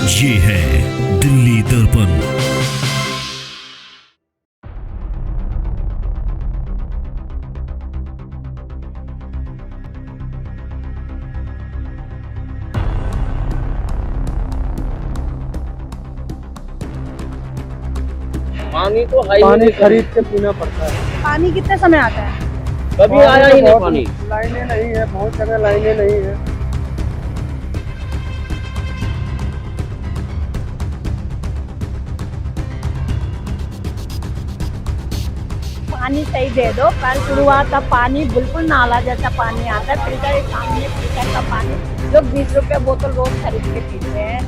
ये है दिल्ली दर्पण। पानी तो पानी खरीद के पीना पड़ता है। पानी कितने समय आता है? कभी आया ही नहीं पानी। लाइनें नहीं है, बहुत जगह लाइनें नहीं है। पानी सही दे दो। कल शुरुआत का पानी बिल्कुल नाला जैसा पानी आता है। फिल्टर के सामने फिल्टर का पानी लोग 20 रुपए बोतल रोज खरीद के पीते हैं।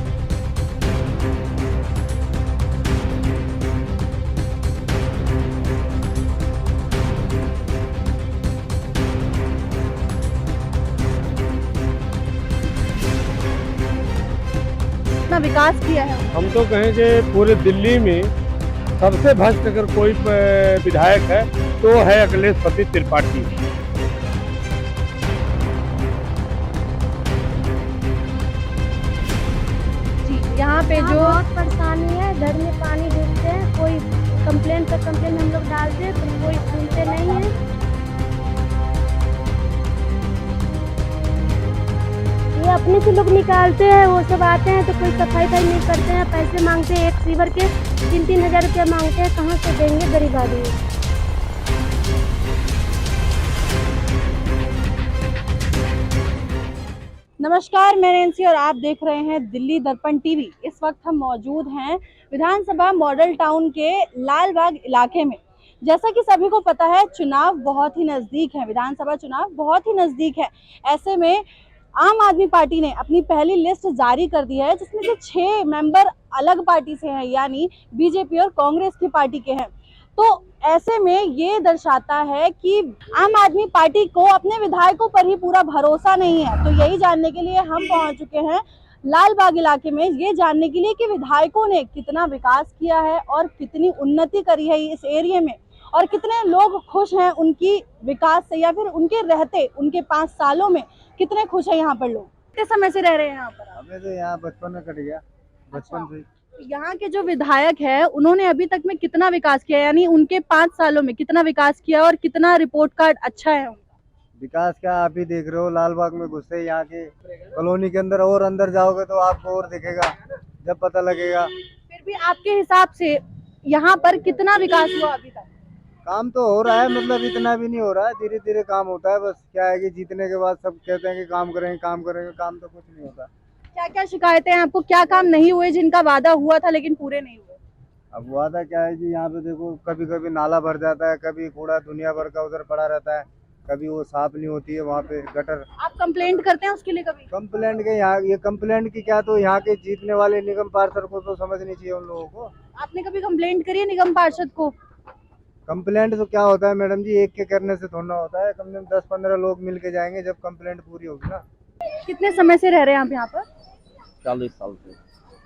इतना विकास किया है। हम तो कहें कि पूरे दिल्ली में सबसे भ्रष्ट अगर कोई विधायक है तो है अखिलेश पति त्रिपाठी। जी, यहाँ पे जो बहुत परेशानी है। घर में पानी ढूंढते हैं, कोई कंप्लेन पे कंप्लेन हम लोग डालते हैं तो कोई सुनते नहीं है। ये अपने से लोग निकालते हैं, वो सब आते हैं तो कोई सफाई नहीं करते हैं। पैसे मांगते हैं, एक सीवर के 3-3 हजार रुपया मांगते हैं। कहाँ से देंगे गरीब आदमी? नमस्कार, मैं नैन्सी और आप देख रहे हैं दिल्ली दर्पण टीवी। इस वक्त हम मौजूद हैं विधानसभा मॉडल टाउन के लालबाग इलाके में। जैसा कि सभी को पता है, चुनाव बहुत ही नज़दीक है, विधानसभा चुनाव बहुत ही नज़दीक है। ऐसे में आम आदमी पार्टी ने अपनी पहली लिस्ट जारी कर दी है, जिसमें से 6 मेंबर अलग पार्टी से हैं, यानी बीजेपी और कांग्रेस की पार्टी के हैं। तो ऐसे में ये दर्शाता है कि आम आदमी पार्टी को अपने विधायकों पर ही पूरा भरोसा नहीं है। तो यही जानने के लिए हम पहुंच चुके हैं लालबाग इलाके में, ये जानने के लिए कि विधायकों ने कितना विकास किया है और कितनी उन्नति करी है इस एरिया में, और कितने लोग खुश हैं उनकी विकास से, या फिर उनके रहते उनके 5 सालों में कितने खुश हैं यहाँ पर लोग। कितने समय से रह रहे हैं यहाँ पर? हमें तो यहाँ बचपन में कट गया, बचपन से। यहाँ के जो विधायक है उन्होंने अभी तक में कितना विकास किया, यानी उनके 5 सालों में कितना विकास किया और कितना रिपोर्ट कार्ड अच्छा है उनका? विकास क्या आप ही देख रहे हो, लालबाग में घुसे यहाँ के कॉलोनी के अंदर और अंदर जाओगे तो आपको और दिखेगा, जब पता लगेगा। फिर भी आपके हिसाब से यहाँ पर कितना विकास हुआ अभी तक? काम तो हो रहा है, मतलब इतना भी नहीं हो रहा है, धीरे धीरे काम होता है। बस क्या है कि जीतने के बाद सब कहते हैं कि काम करेंगे काम करेंगे, काम तो कुछ नहीं होता। क्या क्या शिकायतें हैं आपको? क्या काम नहीं हुए जिनका वादा हुआ था लेकिन पूरे नहीं हुए? अब वादा क्या है जी, यहाँ पे देखो कभी कभी नाला भर जाता है, कभी कूड़ा दुनिया भर का उधर पड़ा रहता है, कभी वो साफ नहीं होती है वहाँ पे गटर। आप कंप्लेंट करते हैं उसके लिए कभी? कंप्लेंट के यहाँ, ये कंप्लेंट की क्या, तो यहाँ के जीतने वाले निगम पार्षद को तो समझनी चाहिए उन लोगों को। आपने कभी कंप्लेंट करी है निगम पार्षद को? कंप्लेंट तो क्या होता है मैडम जी, एक के करने से थोड़ा होता है, कम से कम 10-15 लोग मिल के जाएंगे जब कंप्लेंट पूरी होगी ना। कितने समय से रह रहे हैं आप यहाँ पर? 40 साल से।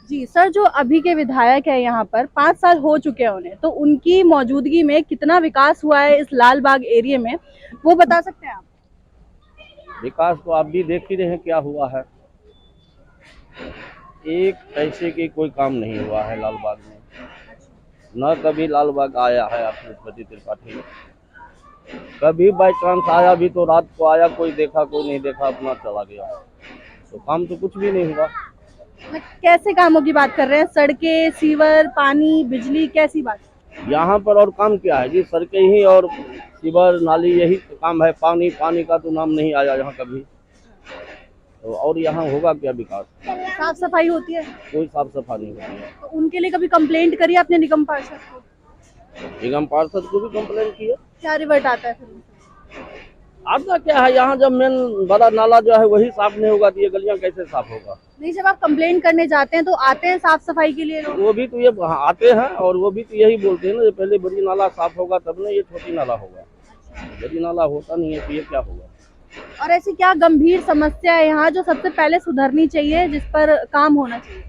जी सर, जो अभी के विधायक है यहाँ पर 5 साल हो चुके हैं उन्हें, तो उनकी मौजूदगी में कितना विकास हुआ है इस लालबाग एरिया में, वो बता सकते हैं आप? विकास तो आप भी देख ही रहे हैं क्या हुआ है। एक पैसे के कोई काम नहीं हुआ है लालबाग में, न कभी लालबाग आया है अखिलेश पति त्रिपाठी। कभी बाई चांस आया भी तो रात को आया, कोई देखा कोई नहीं देखा, अपना चला गया। तो काम तो कुछ भी नहीं हुआ। कैसे कामों की बात कर रहे हैं? सड़कें, सीवर, पानी, बिजली, कैसी बात? यहाँ पर और काम क्या है जी, सड़कें ही और सीवर नाली, यही तो काम है। पानी का तो नाम नहीं आया यहाँ कभी। तो और यहाँ होगा क्या विकास? साफ सफाई होती है? कोई साफ सफाई नहीं होती है। तो उनके लिए कभी कंप्लेंट करी आपने निगम पार्षद को? निगम पार्षद को भी कंप्लेन की है। क्या रिवर्ट आता है फिर उनसे? आपका क्या है, यहाँ जब मेन बड़ा नाला जो है वही साफ नहीं होगा तो ये गलियां कैसे साफ होगा? नहीं, जब आप कंप्लेंट करने जाते हैं तो आते हैं साफ सफाई के लिए लोग? वो भी तो ये आते हैं और वो भी तो यही बोलते हैं ना, ये पहले बड़ी नाला साफ होगा तब ना ये छोटी नाला होगा। बड़ी नाला होता नहीं है तो ये क्या होगा? और ऐसी क्या गंभीर समस्या है यहाँ जो सबसे पहले सुधरनी चाहिए, जिस पर काम होना चाहिए?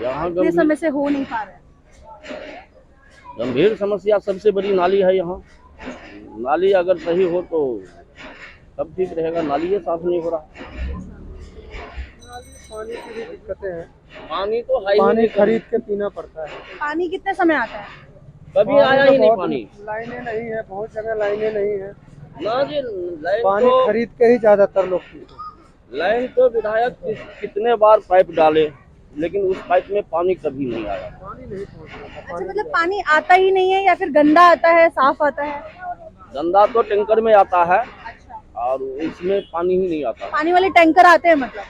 यहाँ इतने समय से हो नहीं पा रहा है। गंभीर समस्या सबसे बड़ी नाली है यहाँ। नाली अगर सही हो तो सब ठीक रहेगा, नाली ये साफ नहीं हो रहा। पानी की भी दिक्कतें हैं। पानी तो है ही पानी नहीं, खरीद के पीना पड़ता है। पानी कितने समय आता है? कभी आया ही नहीं बहुत पानी। लाइनें नहीं है, बहुत जगह लाइनें नहीं है। ना जी, लाइन पानी तो खरीद के ही ज्यादातर लोग पीते हैं। लाइन तो विधायक कितने बार पाइप डाले, लेकिन उस पाइप में पानी कभी नहीं आया। पानी नहीं पहुँचता। अच्छा, मतलब पानी आता ही नहीं है या फिर गंदा आता है, साफ आता है? गंदा तो टैंकर में आता है अच्छा, और इसमें पानी ही नहीं आता। पानी वाले टैंकर आते हैं मतलब,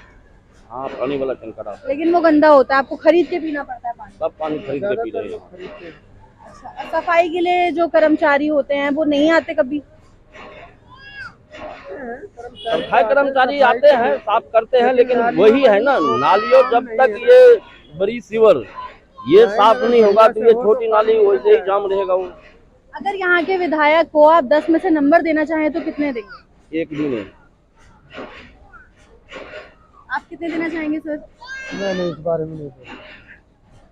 हाँ, पानी वाला टैंकर आता है, लेकिन वो गंदा होता है, आपको खरीद के पीना पड़ता है पानी। सब पानी खरीद के पी ज्यादातर रहे हैं। लोग खरीदते हैं। अच्छा, और सफाई के लिए जो कर्मचारी होते हैं वो नहीं आते कभी? सफाई कर्मचारी आते हैं, साफ करते हैं, लेकिन वही है ना, नालियों जब तक ये बड़ी सीवर ये साफ नहीं होगा तो ये छोटी नाली वैसे ही जाम रहेगा। वो अगर यहाँ के विधायक को आप 10 में से नंबर देना चाहें तो कितने देंगे? एक भी नहीं। आप कितने देना चाहेंगे सर? मैं इस बारे में नहीं बोलूँ।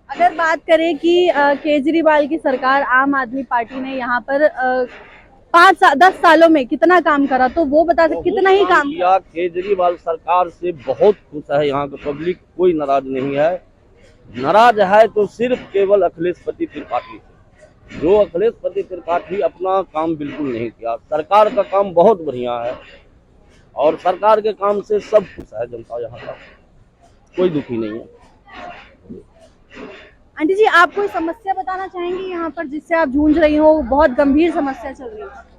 अगर बात करें कि केजरीवाल की सरकार, आम आदमी पार्टी ने यहाँ पर 10 सालों में कितना काम करा, तो वो बता सकते कितना ही काम किया। केजरीवाल सरकार से बहुत खुश है यहाँ का पब्लिक, कोई नाराज नहीं है। नाराज है तो सिर्फ केवल अखिलेश त्रिपाठी से, जो अखिलेश त्रिपाठी अपना काम बिल्कुल नहीं किया। सरकार का काम बहुत बढ़िया है और सरकार के काम से सब खुश है जनता यहाँ का, कोई दुखी नहीं है। आंटी जी, आप कोई समस्या बताना चाहेंगी यहाँ पर जिससे आप जूझ रही हो? बहुत गंभीर समस्या चल रही है।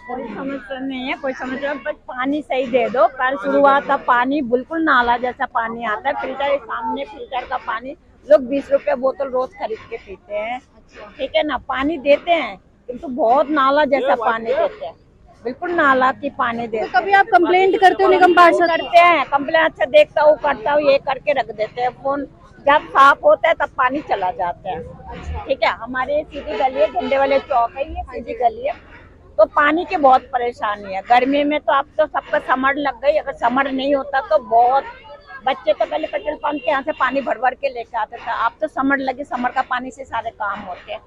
कोई समस्या नहीं है, कोई समस्या, बस पानी सही दे दो। कल शुरुआत का पानी बिल्कुल नाला जैसा पानी आता है। फिल्टर सामने, फिल्टर का पानी लोग 20 रुपए बोतल रोज खरीद के पीते हैं। ठीक है ना, पानी देते हैं किंतु बहुत नाला जैसा पानी देते हैं, बिल्कुल नाला की पानी देते हैं। तो कभी आप कंप्लेंट करते हो निगम पार्षद? करते हैं कंप्लेन, अच्छा देखता हूँ, करता हूँ, ये करके रख देते हैं फोन। जब साफ होता है तब पानी चला जाता है। ठीक है, हमारे सीधी गली है, झंडे वाले चौक है, ये सीधी गली है, तो पानी की बहुत परेशानी है। गर्मी में तो अब तो सबको समर लग गई, अगर समर नहीं होता तो बहुत बच्चे तो पहले पेट्रोल पंप के यहाँ से पानी भर भर के लेके आते थे, अब तो समर लगे, समर का पानी से सारे काम होते हैं।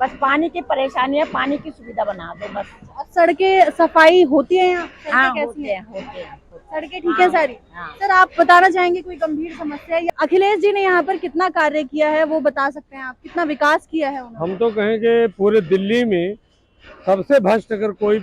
बस पानी की परेशानी है, पानी की सुविधा बना दो बस। सड़कें सफाई होती है यहाँ? हाँ, सड़कें कैसी होते हैं? हैं, होते हैं। सड़कें ठीक है सारी? हाँ। सर, आप बताना चाहेंगे कोई गंभीर समस्या है? अखिलेश जी ने यहाँ पर कितना कार्य किया है वो बता सकते हैं आप? कितना विकास किया है उन्होंने? हम तो कहेंगे पूरे दिल्ली में सबसे भ्रष्ट अगर कोई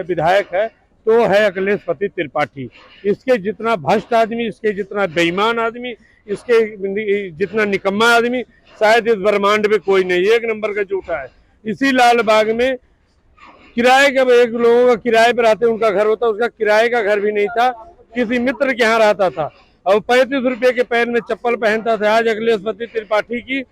विधायक है तो है अखिलेश त्रिपाठी। इसके जितना भ्रष्ट आदमी, इसके जितना बेईमान आदमी, इसके जितना निकम्मा आदमी शायद इस ब्रह्मांड में कोई नहीं। एक नंबर का झूठा है। इसी लाल बाग में किराए का, एक लोगों का किराए पर रहते उनका घर होता, उसका किराए का घर भी नहीं था, किसी मित्र के यहाँ रहता था और 35 रुपए के पैर में चप्पल पहनता था। आज अखिलेश त्रिपाठी की,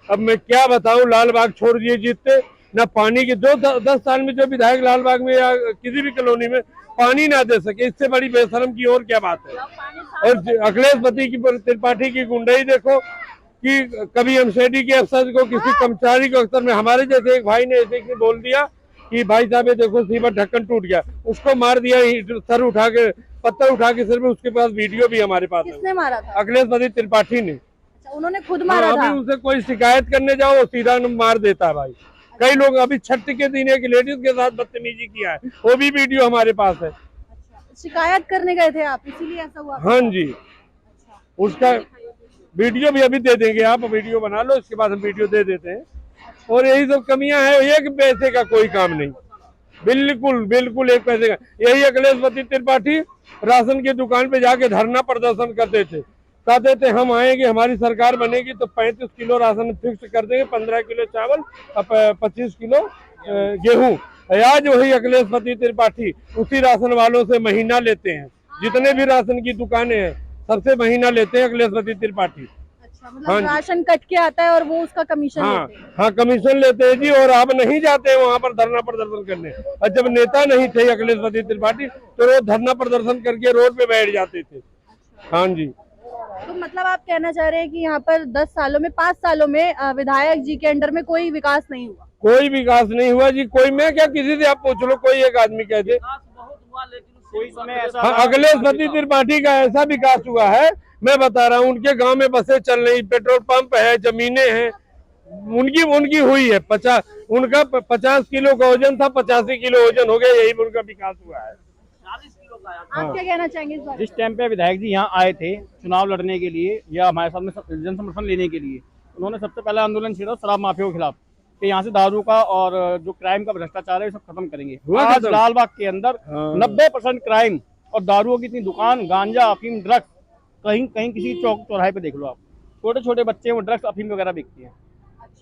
अब मैं क्या बताऊं, लाल बाग छोड़ दिए जीतते ना पानी के। 10 साल में जो विधायक लाल बाग में या किसी भी कॉलोनी में पानी ना दे सके, इससे बड़ी बेशरम की और क्या बात है। और अखिलेश त्रिपाठी की गुंडाई देखो कि कभी एमसीडी के अफसर को, किसी कर्मचारी को अफसर में, हमारे जैसे एक भाई ने ऐसे बोल दिया कि भाई साहब ये देखो सीवर ढक्कन टूट गया, उसको मार दिया, सर उठा के, पत्थर उठा के सिर में। उसके पास वीडियो भी हमारे पास है। किसने मारा था? अखिलेश त्रिपाठी ने। अच्छा, उन्होंने खुद मारा था? अभी उसे कोई शिकायत करने जाओ वो सीधा मार देता है भाई। कई लोग अभी छठ के दिन एक लेडीज के साथ बदतमीजी किया है, वो भी वीडियो हमारे पास है। अच्छा, शिकायत करने गए थे आप, इसीलिए ऐसा हुआ? हाँ जी, उसका वीडियो भी अभी दे देंगे, आप वीडियो बना लो, इसके बाद हम वीडियो दे देते हैं। और यही सब कमियां हैं, एक पैसे का कोई काम नहीं, बिल्कुल बिल्कुल एक पैसे का। यही अखिलेश त्रिपाठी राशन की दुकान पे जाके धरना प्रदर्शन करते थे, कहते थे हम आएंगे, हमारी सरकार बनेगी तो 35 किलो राशन फिक्स कर देंगे, 15 किलो चावल, 25 किलो गेहूं। आज वही अखिलेश त्रिपाठी उसी राशन वालों से महीना लेते हैं। जितने भी राशन की दुकानें हैं सबसे महीना लेते हैं अखिलेश त्रिपाठी। अच्छा, मतलब राशन कट के आता है और वो उसका कमीशन लेते हैं? हाँ, कमीशन लेते हैं जी। और आप नहीं जाते हैं वहाँ पर धरना प्रदर्शन करने। और जब नेता नहीं थे अखिलेश त्रिपाठी तो वो धरना प्रदर्शन करके रोड पे बैठ जाते थे। हाँ जी। तो मतलब आप कहना चाह रहे हैं कि यहाँ पर 10 सालों में, 5 सालों में विधायक जी के अंडर में कोई विकास नहीं हुआ? कोई विकास नहीं हुआ जी। कोई, मैं क्या, किसी से आप पूछ लो, कोई एक आदमी कह दे। हाँ, अखिलेश त्रिपाठी का ऐसा विकास हुआ है, मैं बता रहा हूँ। उनके गांव में बसें चल रही, पेट्रोल पंप है, जमीनें हैं, उनकी हुई है। 50 किलो का वजन था, 85 किलो वजन हो गया, यही उनका विकास हुआ है। आप क्या कहना चाहेंगे इस बारे में? जिस टाइम पे विधायक जी यहाँ आए थे चुनाव लड़ने के लिए या हमारे सामने जन समर्थन लेने के लिए, उन्होंने सबसे पहला आंदोलन छेड़ा शराब माफिया के खिलाफ कि यहाँ से दारू का और जो क्राइम का भ्रष्टाचार है सब खत्म करेंगे। हुआ आज खत्म। लालबाग के अंदर 90% क्राइम और दारुओं की इतनी दुकान, गांजा, अफीम, ड्रग्स, कहीं कहीं किसी चौक चौराहे पे देख लो आप, छोटे छोटे बच्चे वो ड्रग्स अफीम वगैरह बेचते हैं।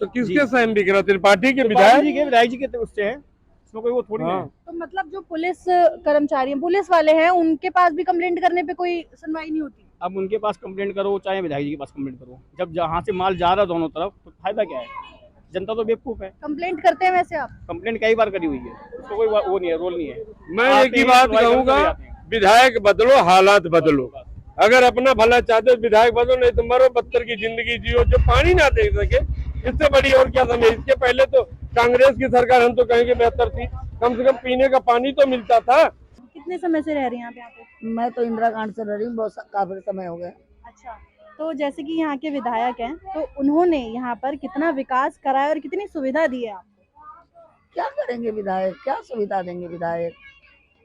तो किसके सहम बिक रहा? त्रिपाठी के विधायक जी के उससे है, इसमें कोई वो थोड़ी है। तो मतलब जो पुलिस कर्मचारी हैं, पुलिस वाले हैं, उनके पास भी कंप्लेंट करने पे कोई सुनवाई नहीं होती? अब उनके पास कंप्लेंट करो चाहे विधायक जी के पास कंप्लेंट करो, जब जहाँ से माल जा रहा है दोनों तरफ तो फायदा क्या है? जनता तो बेवकूफ है। कंप्लेंट करते हैं वैसे आप? कंप्लेंट कई बार करी हुई है, उसको कोई वो नहीं है, रोल नहीं है। मैं एक ही बात कहूंगा, विधायक बदलो, हालात बदलो। अगर अपना भला चाहते हो विधायक बदलो, नहीं तो मरो, बदतर की जिंदगी जियो। जो पानी ना दे सके इससे बड़ी और क्या समझे? इसके पहले तो कांग्रेस की सरकार हम तो कहेंगे बेहतर थी, कम से कम पीने का पानी तो मिलता था। कितने समय से रह रही हैं आप यहाँ पे? मैं तो इंदिरा गांधी से रह रही हूँ, बहुत काफी समय हो गया। अच्छा, तो जैसे कि यहाँ के विधायक हैं, तो उन्होंने यहाँ पर कितना विकास कराया और कितनी सुविधा दी है आपको? क्या करेंगे विधायक, क्या सुविधा देंगे विधायक?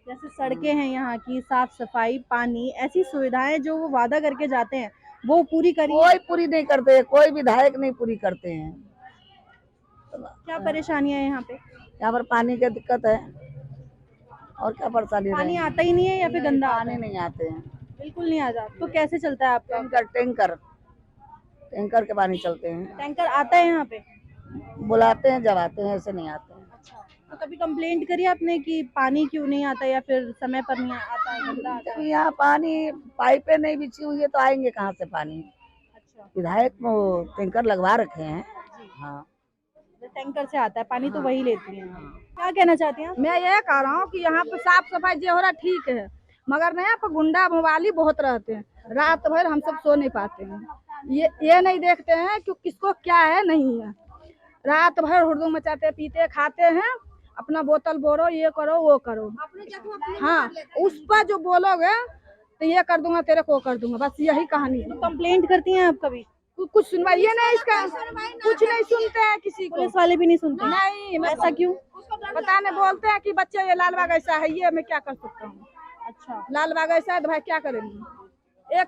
जैसे सड़कें हैं यहाँ की, साफ सफाई, पानी, ऐसी सुविधाएं जो वो वादा करके जाते हैं वो पूरी करी? कोई पूरी नहीं करते, कोई विधायक नहीं पूरी करते हैं। क्या परेशानियां है यहाँ पे? यहाँ पर पानी की दिक्कत है और क्या परेशानी? पानी आता ही नहीं है या फिर गंदा आता पानी है? नहीं आते हैं, बिल्कुल नहीं आता। तो कैसे चलता है आपका? टैंकर के पानी चलते हैं। टैंकर आता है यहाँ पे? बुलाते हैं जब आते हैं, ऐसे नहीं आते हैं। अच्छा, तो कभी कंप्लेंट करी आपने कि पानी क्यों नहीं आता या फिर समय पर नहीं आता है, गंदा आता जब है? यहाँ पानी पाइपें नहीं बिछी हुई है तो आएंगे कहाँ से पानी? अच्छा, विधायक वो टैंकर लगवा रखे हैं। हाँ, तो टैंकर से आता है पानी, तो वही लेती हैं। क्या कहना चाहती हैं? मैं ये कह रहा हूँ कि यहाँ पे साफ सफाई जो हो रहा ठीक है, मगर यहाँ पे गुंडा मवाली बहुत रहते हैं, रात भर हम सब सो नहीं पाते हैं। ये नहीं देखते हैं कि किसको क्या है नहीं है, रात भर हुड़दंग मचाते, पीते, खाते हैं, अपना बोतल बोरो, ये करो वो करो। हाँ, उस पर जो बोलोगे तो ये कर दूंगा, तेरे को कर दूंगा, बस यही कहानी है। कंप्लेंट करती हैं आप कभी? कुछ सुनवाई नहीं, इसका कुछ नहीं सुनते हैं किसी को। पुलिस वाले भी नहीं सुनते? नहीं, ऐसा क्यों? पता नहीं, बोलते हैं कि बच्चे ये लालबाग ऐसा है, ये मैं क्या कर सकता हूँ। अच्छा, लालबाग ऐसा है तो भाई क्या करेंगे? एक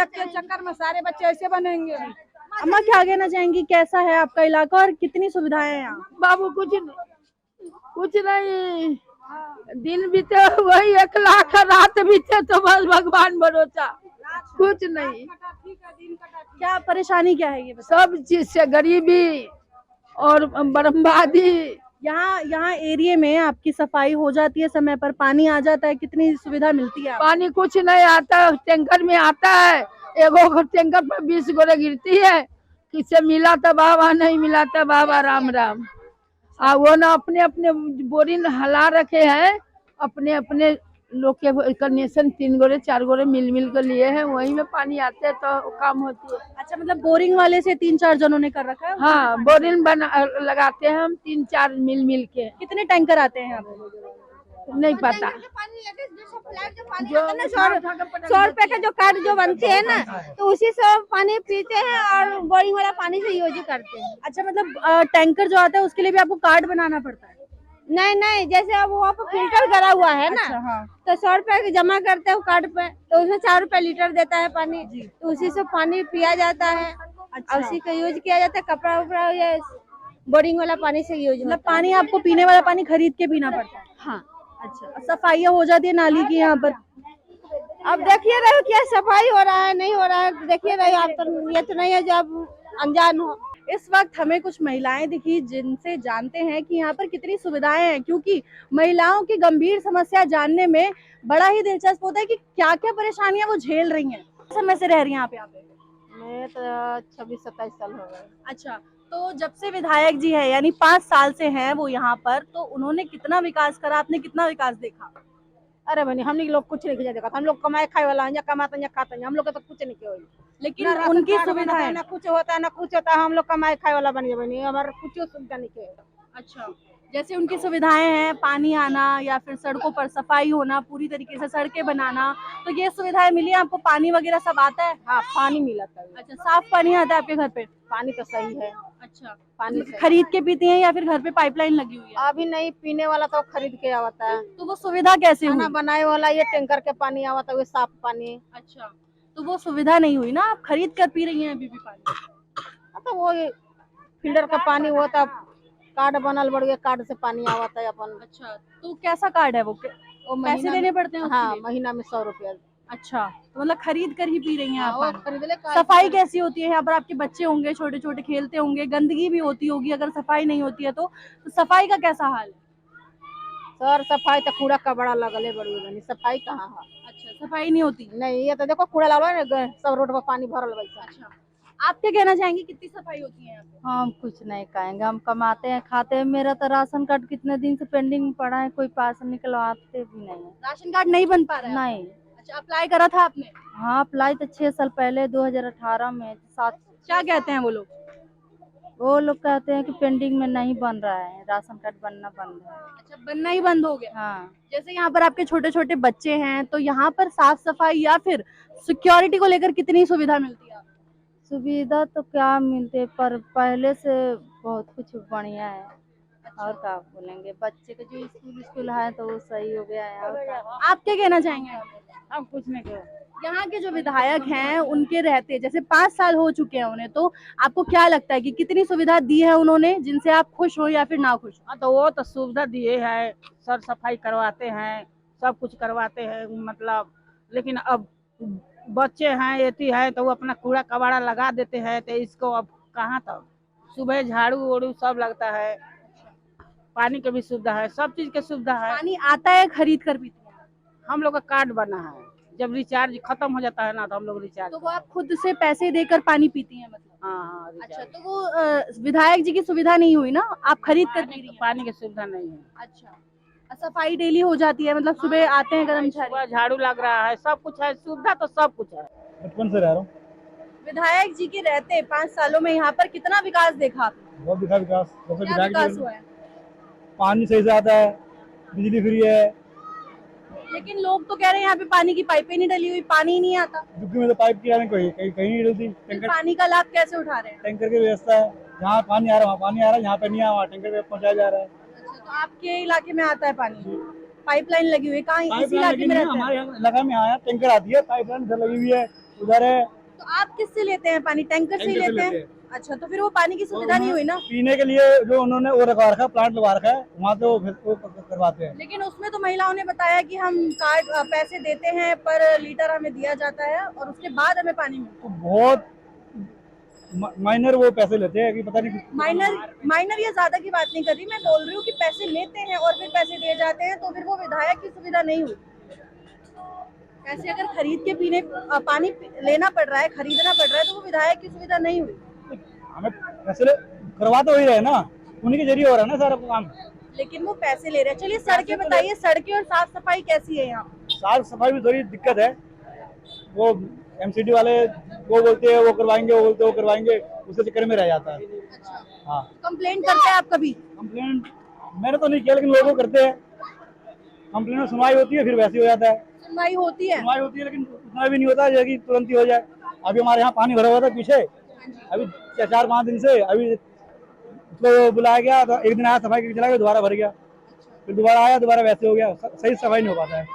के चक्कर में सारे बच्चे ऐसे बनेंगे। अम्मा क्या कहना चाहेंगी, कैसा है आपका इलाका और कितनी सुविधाएं हैं यहाँ? बाबू कुछ नहीं, दिन बीते वही 1 लाख, रात बीते तो बस भगवान भरोसा, कुछ नहीं। क्या परेशानी क्या है ये बता? सब चीज से गरीबी और बर्बादी। यहाँ एरिया में आपकी सफाई हो जाती है समय पर, पानी आ जाता है, कितनी सुविधा मिलती है आपको? पानी कुछ नहीं आता, टैंकर में आता है, एगो टैंकर पर 20 गोरे गिरती है, किससे मिला तो बाबा, नहीं मिला तो बाबा, राम राम। वो ना अपने अपने बोरिंग हला रखे हैं, अपने अपने लोग के कनेक्शन 3 गोरे 4 गोरे मिल कर लिए हैं, वही में पानी आते तो काम होती है। अच्छा, मतलब बोरिंग वाले से 3-4 जनों ने कर रखा है? हाँ, बोरिंग लगाते हैं हम 3-4 मिल के। कितने टैंकर आते हैं यहाँ पे? नहीं पता। जो 100 रुपए का जो कार्ड जो बनते हैं ना, तो उसी से पानी पीते हैं और बोरिंग वाला पानी से यूज करते हैं। अच्छा, मतलब टैंकर जो आता है उसके लिए भी आपको कार्ड बनाना पड़ता है? नहीं, जैसे अब वहाँ पर फिल्टर करा हुआ है ना, अच्छा, हाँ। तो 100 रुपए जमा करते हैं कार्ड पे, तो उसमें 4 रुपए लीटर देता है पानी, तो उसी से पानी पिया जाता है। अच्छा। और उसी का यूज किया जाता है, कपड़ा उपड़ा या बोरिंग वाला पानी से यूज। मतलब पानी आपको पीने वाला पानी खरीद के पीना पड़ता है? हाँ। अच्छा, सफाइयाँ हो जाती है नाली की यहाँ पर? अब देखिए रहे क्या सफाई हो रहा है नहीं हो रहा है, देखिए रहे आप, तो ये तो नहीं है जो आप अनजान हो। इस वक्त हमें कुछ महिलाएं दिखी जिनसे जानते हैं कि यहाँ पर कितनी सुविधाएं हैं, क्योंकि महिलाओं की गंभीर समस्या जानने में बड़ा ही दिलचस्प होता है कि क्या क्या परेशानियां वो झेल रही हैं। समय से रह रही हैं आप यहाँ पे? मैं तो 26-27 साल हो गए। अच्छा, तो जब से विधायक जी है यानी 5 साल से हैं वो यहाँ पर, तो उन्होंने कितना विकास करा, आपने कितना विकास देखा? अरे बनी हमने लोग कुछ नहीं देखा, हम लोग कमाए खाए वाला हैं, कमाते हैं खाते हैं, हम लोग का तो कुछ नहीं किया। लेकिन उनकी सुविधाएं ना कुछ होता है ना कुछ होता है, हम लोग कमाए खाए वाला बन गए, हमारा कुछ सुविधा नहीं किया। अच्छा, जैसे उनकी सुविधाएं हैं, पानी आना या फिर सड़कों पर सफाई होना, पूरी तरीके से सड़कें बनाना, तो ये सुविधाएं मिली आपको? पानी वगैरह सब आता है? हाँ, पानी मिला था। अच्छा, साफ पानी आता है आपके घर पे? पानी तो सही है। अच्छा, अच्छा, पानी तो से। खरीद के पीती हैं या फिर घर पे पाइपलाइन लगी हुई है? अभी नहीं, पीने वाला तो खरीद के आता है। तो वो सुविधा कैसे खाना हुई? बनाए वाला ये टैंकर के पानी आवता है, वो साफ पानी। अच्छा, तो वो सुविधा नहीं हुई ना, आप खरीद कर पी रही हैं अभी भी पानी? तो वो फिल्टर का पानी होता, कार्ड बनल बड़े, कार्ड से पानी आवता है अपन। अच्छा, तो कैसा कार्ड है वो? वो पैसे महीना देने पड़ते हैं उसके हाँ, लिए? महीना में 100 रुपया। अच्छा, तो मतलब खरीद कर ही पी रही हैं आप वो पानी? खरीद ले। सफाई कैसी होती है यहाँ पर? आपके बच्चे होंगे छोटे छोटे, खेलते होंगे, गंदगी भी होती होगी अगर सफाई नहीं होती है तो सफाई का कैसा हाल है? सर सफाई तो कूड़ा कबड़ा लगले बड़ी बनी, सफाई कहाँ है? अच्छा, सफाई नहीं होती? नहीं, ये तो देखो कूड़ा लगल है ना, सब रोड पर पानी भरल वैसा। अच्छा, आप क्या कहना चाहेंगे, कितनी सफाई होती है यहाँ पे? हम कुछ नहीं कहेंगे, हम कमाते हैं खाते हैं। मेरा तो राशन कार्ड कितने दिन से पेंडिंग में पड़ा है, कोई पास निकलवाते भी नहीं है। राशन कार्ड नहीं बन पा रहा है? नहीं। अच्छा, अप्लाई करा था आपने? हाँ, अप्लाई तो 6 साल पहले 2018 में 7। क्या कहते हैं वो लोग? वो लोग कहते हैं कि पेंडिंग में नहीं बन रहा है, राशन कार्ड बनना बंद है। अच्छा, बनना ही बंद हो गया? हाँ। जैसे यहाँ पर आपके छोटे छोटे बच्चे हैं, तो यहाँ पर साफ सफाई या फिर सिक्योरिटी को लेकर कितनी सुविधा मिलती है? सुविधा तो क्या मिलते, पर पहले से बहुत कुछ बढ़िया है। और क्या बोलेंगे, बच्चे का जो स्कूल है तो वो सही हो गया है। और क्या? आप क्या कहना चाहेंगे? हम कुछ नहीं कह। यहाँ के जो विधायक हैं उनके रहते जैसे 5 साल हो चुके हैं उन्हें, तो आपको क्या लगता है कि कितनी सुविधा दी है उन्होंने जिनसे आप खुश हो या फिर ना खुश हो? हाँ, तो वो तो सुविधा दिए है, सर सफाई करवाते हैं, सब कुछ करवाते हैं, मतलब। लेकिन अब बच्चे हैं, एती है, तो वो अपना कूड़ा कबाड़ा लगा देते हैं, तो इसको अब कहाँ तक? सुबह झाड़ू ओड़ू सब लगता है, पानी की भी सुविधा है, सब चीज की सुविधा है। पानी आता है, खरीद कर पीते हैं? हम लोग का कार्ड बना है, जब रिचार्ज खत्म हो जाता है ना, तो हम लोग रिचार्ज। तो वो आप खुद से पैसे देकर पानी पीती हैं मतलब? हाँ, अच्छा, तो वो विधायक जी की सुविधा नहीं हुई ना, आप खरीद कर पी रही हैं? पानी की सुविधा नहीं है। अच्छा, सफाई डेली हो जाती है मतलब सुबह आते हैं कर्मचारी? सुबह झाड़ू लग रहा है, सब कुछ है, सुविधा तो सब कुछ है। बचपन से रह रहा हूँ। विधायक जी के रहते 5 सालों में यहाँ पर कितना विकास देखा आपने? बहुत दिखा विकास। जैसे क्या विकास हुआ है? पानी सही से आता है, बिजली फ्री है। लेकिन लोग तो कह रहे हैं यहाँ पे पानी की पाइपें नहीं डली हुई, पानी ही नहीं आता। झुग्गी में तो पाइप की आने कहीं कहीं नहीं डलती। फिर पानी का लाभ कैसे उठा रहे हैं? टैंकर की व्यवस्था है, जहाँ पानी आ रहा है वहाँ पानी आ रहा है, यहाँ पे नहीं आ रहा वहाँ टैंकर पे पहुँचाया जा रहा है। अच्छा, तो आपके इलाके में आता है पानी? पाइपलाइन लगी हुई है कहाँ? इस पाइपलाइन इलाके लगी में नहीं है, रहते हैं? हमारे यहाँ इलाका में आया टैंकर आती है, पाइपलाइन इधर लगी हुई है, उधर है। तो आप किससे लेते हैं पानी? टैंकर से ही टैंकर से लेते लेते हैं? अच्छा, तो फिर वो पानी की सुविधा नहीं हुई ना? पीने के लिए जो उन्होंने वो रखवा रखा है, प्लांट लगा रखा है, वहाँ तो वो करवाते हैं। लेकिन उसमें तो महिलाओं ने बताया कि हम कार्ड पैसे देते हैं पर लीटर हमें दिया जाता है और उसके बाद हमें पानी मिलता तो बहुत माइनर वो पैसे लेते हैं कि पता नहीं। है। माइनर या ज्यादा की बात नहीं कर रही, मैं बोल रही हूँ कि पैसे लेते हैं और फिर पैसे दिए जाते हैं, तो फिर वो विधायक की सुविधा नहीं हुई। पैसे अगर खरीद के पीने पानी लेना पड़ रहा है, खरीदना पड़ रहा है, तो वो विधायक की सुविधा नहीं हुई। हमें पैसे करवा तो वही रहे ना, उन्हीं के जरिए हो रहा है ना सारा काम। लेकिन वो पैसे ले रहे हैं। चलिए सड़कें बताइए, सड़कें और साफ सफाई कैसी है यहाँ? साफ सफाई में थोड़ी दिक्कत है, वो एमसीडी वाले वो बोलते हैं वो करवाएंगे, वो बोलते हैं वो करवाएंगे, उसके चक्कर में रह जाता है। हाँ, कंप्लेंट करते हैं आप कभी? कंप्लेंट मैंने तो नहीं किया, लेकिन लोगों करते हैं। कंप्लेंट में सुनवाई होती है, फिर वैसे हो जाता है। सुनवाई होती है? सुनवाई होती है, लेकिन उतना भी नहीं होता है कि तुरंत ही हो जाए। अभी हमारे यहाँ पानी भरा हुआ था पीछे, अभी 4-5 दिन से, अभी उसको बुलाया गया तो एक दिन आया, सफाई करके चला गया, दोबारा भर गया, फिर दोबारा आया, दोबारा वैसे हो गया। सही सफाई नहीं हो पाता है,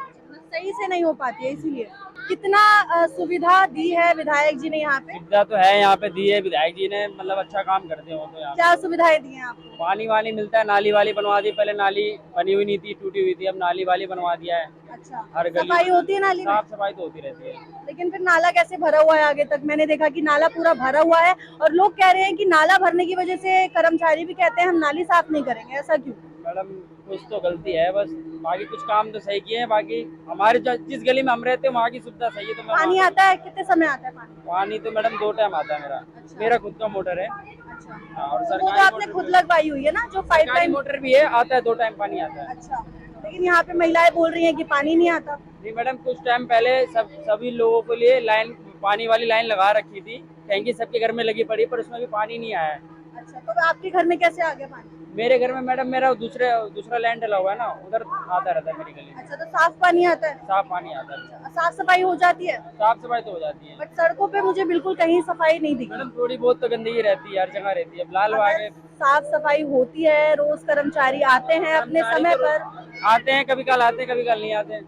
सही से नहीं हो पाती है, इसीलिए। कितना सुविधा दी है विधायक जी ने यहाँ पे? सुविधा तो है यहाँ पे दी है विधायक जी ने, मतलब अच्छा काम करते हो तो यहाँ क्या सुविधाएं दी हैं आपको? पानी वानी मिलता है, नाली वाली बनवा दी, पहले नाली बनी हुई नहीं थी, टूटी हुई थी, अब नाली वाली बनवा दिया है। अच्छा, हर गली सफाई होती है नाली में? साफ सफाई तो होती रहती है। लेकिन फिर नाला कैसे भरा हुआ है आगे तक? मैंने देखा कि नाला पूरा भरा हुआ है और लोग कह रहे हैं कि नाला भरने की वजह से कर्मचारी भी कहते हैं हम नाली साफ नहीं करेंगे, ऐसा क्यों? मैडम कुछ तो गलती है बस, बाकी कुछ काम तो सही किए हैं। बाकी हमारे जिस गली में हम रहते हैं वहाँ की सुविधा सही है। तो पानी आता है? कितने समय आता है पानी? पानी तो मैडम 2 टाइम आता है मेरा। मेरा खुद का मोटर है। अच्छा, हाँ, और तो वो तो आपने खुद लगवाई हुई है ना, जो पाइपलाइन मोटर भी है, आता है 2 टाइम पानी आता है। अच्छा, लेकिन यहाँ पे महिलाएं बोल रही हैं कि पानी नहीं आता। नहीं मैडम, कुछ टाइम पहले सभी लोगों के लिए लाइन, पानी वाली लाइन लगा रखी थी, टैंकी सबके घर में लगी पड़ी, पर उसमें भी पानी नहीं आया है। अच्छा, तो आपके घर में कैसे आ गया पानी? मेरे घर में मैडम मेरा दूसरा लैंड डला हुआ है ना, उधर आता रहता है मेरी गली में। अच्छा, तो साफ पानी आता है? साफ पानी आता है। साफ सफाई हो जाती है? साफ सफाई तो हो जाती है, बट सड़कों पे मुझे बिल्कुल कहीं सफाई नहीं दिखी। मैडम थोड़ी बहुत तो गंदगी रहती है, हर जगह रहती है। लाल बाग अगर साफ सफाई होती है, रोज कर्मचारी आते हैं अपने समय पर, आते हैं, कभी कल आते हैं, कभी कल नहीं आते हैं।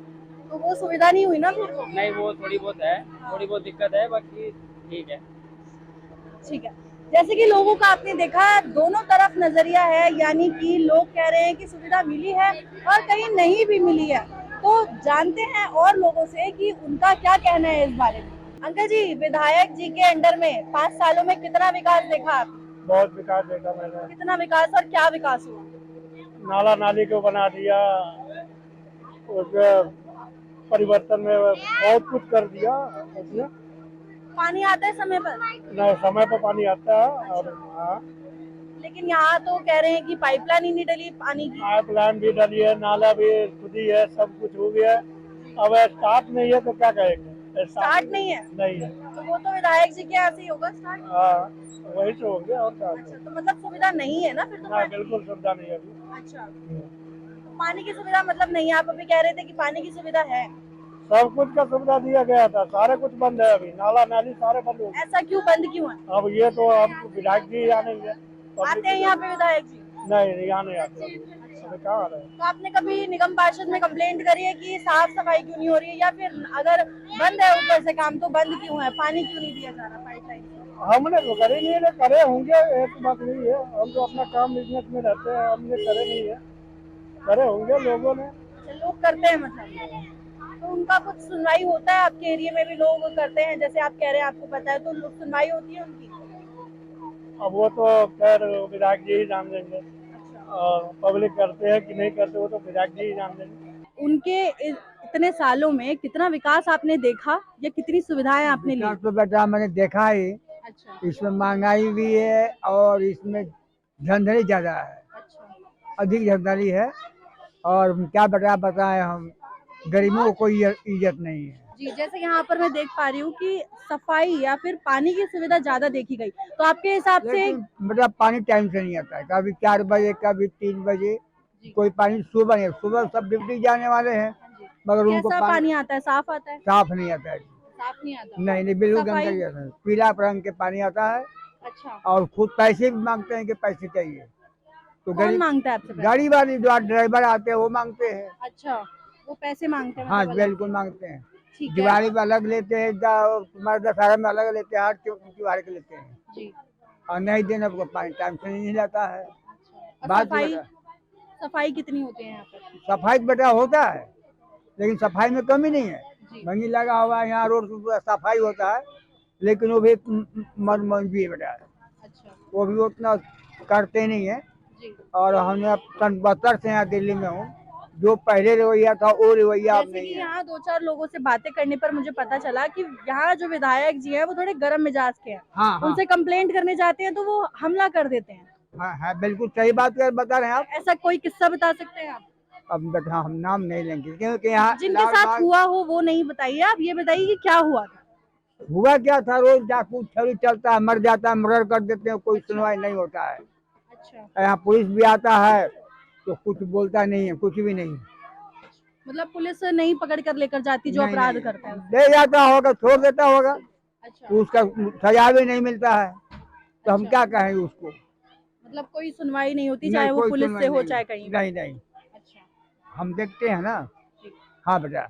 तो वो सुविधा नहीं हुई ना फिर तो? नहीं, वो थोड़ी बहुत है, थोड़ी बहुत दिक्कत है, बाकी ठीक है। ठीक है। जैसे कि लोगों का आपने देखा, दोनों तरफ नजरिया है, यानी कि लोग कह रहे हैं कि सुविधा मिली है और कहीं नहीं भी मिली है। तो जानते हैं और लोगों से कि उनका क्या कहना है इस बारे में। अंकल जी, विधायक जी के अंडर में 5 सालों में कितना विकास देखा आप? बहुत विकास देखा मैंने। कितना विकास और क्या विकास हुआ? नाला नाली को बना दिया, उसके परिवर्तन में बहुत कुछ कर दिया उसने। पानी आता है समय पर? नहीं, समय पर पानी आता है। और हाँ, लेकिन यहाँ तो कह रहे हैं कि पाइपलाइन ही नहीं डली पानी की। पाइपलाइन भी डली है, नाला भी खुदी है, सब कुछ हो गया। अब स्टार्ट नहीं है तो क्या कहेंगे? स्टार्ट नहीं है? नहीं है। तो वो तो विधायक जी के यहाँ से ही होगा स्टार्ट। हाँ, वही तो हो गया और क्या। अच्छा, तो मतलब सुविधा नहीं है ना फिर तो? ना, बिल्कुल सुविधा नहीं है अभी। अच्छा, तो पानी की सुविधा मतलब नहीं है? आप अभी कह रहे थे कि पानी की सुविधा है। सब कुछ का सुविधा दिया गया था, सारे कुछ बंद है अभी, नाला नाली सारे बंद हो गए। ऐसा क्यों, बंद क्यों है? अब ये तो अब विधायक जी जानेंगे। आते हैं यहाँ पे विधायक जी? नहीं, यहाँ नहीं आते अभी। कहाँ आ रहे हैं? तो आपने कभी निगम पार्षद में कंप्लेंट करी है कि साफ सफाई क्यों नहीं हो रही है, या फिर अगर बंद है ऊपर से काम तो बंद क्यों है, पानी क्यों नहीं दिया जा रहा पाइपलाइन? हमने तो करे नहीं है, करे होंगे, एक बात नहीं है। हम तो अपना काम बिजनेस में रहते हैं, हमने करे नहीं है, करे होंगे लोगों ने। लोग करते हैं मतलब? तो उनका कुछ सुनवाई होता है? आपके एरिया में भी लोग करते हैं जैसे आप कह रहे हैं, आपको पता है, तो सुनवाई होती है उनकी? अब वो तो खैर विधायक जी ही जान देंगे, और पब्लिक करते हैं कि नहीं करते वो तो विधायक जी ही जान देंगे। उनके इतने सालों में कितना विकास आपने देखा या कितनी सुविधाएं आपने ली? तो बेटा मैंने देखा ही। अच्छा, इसमें महंगाई भी है और इसमें धंधड़ी ज्यादा है। अच्छा, अधिक धंधड़ी है। और क्या बताएं हम, गरीबों को कोई इज्जत नहीं है। जी। जैसे यहाँ पर मैं देख पा रही हूँ कि सफाई या फिर पानी की सुविधा ज्यादा देखी गई, तो आपके हिसाब से? मतलब पानी टाइम से नहीं आता है, कभी 4 बजे कभी 3 बजे, कोई पानी सुबह नहीं। सुबह सब ड्यूटी जाने वाले हैं, मगर उनको कैसा पानी आता है? साफ आता है? साफ नहीं आता है। साफ नहीं आता? नहीं, बिल्कुल सफाई? गंदा आता है। पीला रंग के पानी आता है। अच्छा, और खुद पैसे भी मांगते हैं कि पैसे चाहिए। तो कौन मांगता है आपसे पैसे? गाड़ी वाली जो ड्राइवर आते हैं वो मांगते हैं। अच्छा, वो पैसे मांगते हैं? हाँ, मतलब बिल्कुल मांगते हैं। ठीक है। दिवाली में अलग लेते हैं, दशहरा में अलग लेते हैं, हर त्योहार के लेते हैं। जी। और नहीं देने को पानी टाइम से नहीं जाता है। और बात सफाई? बेटा, सफाई कितनी होती है यहाँ पर? सफाई बेटा होता है, लेकिन सफाई में कमी नहीं है। जी। मंगी लगा हुआ है यहाँ, रोड पर सफाई होता है, लेकिन वो भी मनमानी है बेटा। अच्छा, वो भी उतना करते नहीं है। जी। और हमने सन 72 से यहाँ दिल्ली में हूँ, जो पहले रवैया था वो रवैया अब जैसे नहीं कि है। यहाँ 2-4 लोगों से बातें करने पर मुझे पता चला कि यहाँ जो विधायक जी हैं वो थोड़े गर्म मिजाज के हैं। हाँ, हाँ, उनसे कंप्लेंट करने जाते हैं तो वो हमला कर देते हैं। हाँ, हाँ, बिल्कुल सही बात बता रहे हैं आप। ऐसा कोई किस्सा बता सकते हैं आप? अब बेटा हम नाम नहीं लेंगे, क्योंकि यहाँ जिनके साथ हुआ हो वो नहीं बताइए, आप ये बताइए कि क्या हुआ था? हुआ क्या था, रोज डाकू छवि चलता है, मर जाता है, मर्डर कर देते हैं, कोई सुनवाई नहीं होता है। अच्छा, यहाँ पुलिस भी आता है तो कुछ बोलता नहीं है, कुछ भी नहीं। मतलब पुलिस नहीं पकड़ कर लेकर जाती जो नहीं, अपराध नहीं। करता है? ले जाता होगा, छोड़ देता होगा, अच्छा, तो उसका सजा भी नहीं मिलता है, तो हम क्या कहें उसको। मतलब कोई सुनवाई नहीं होती, नहीं, चाहे वो कोई पुलिस सुनवाई से हो नहीं। चाहे कहीं। नहीं, नहीं, अच्छा, हम देखते हैं ना। हाँ बेटा,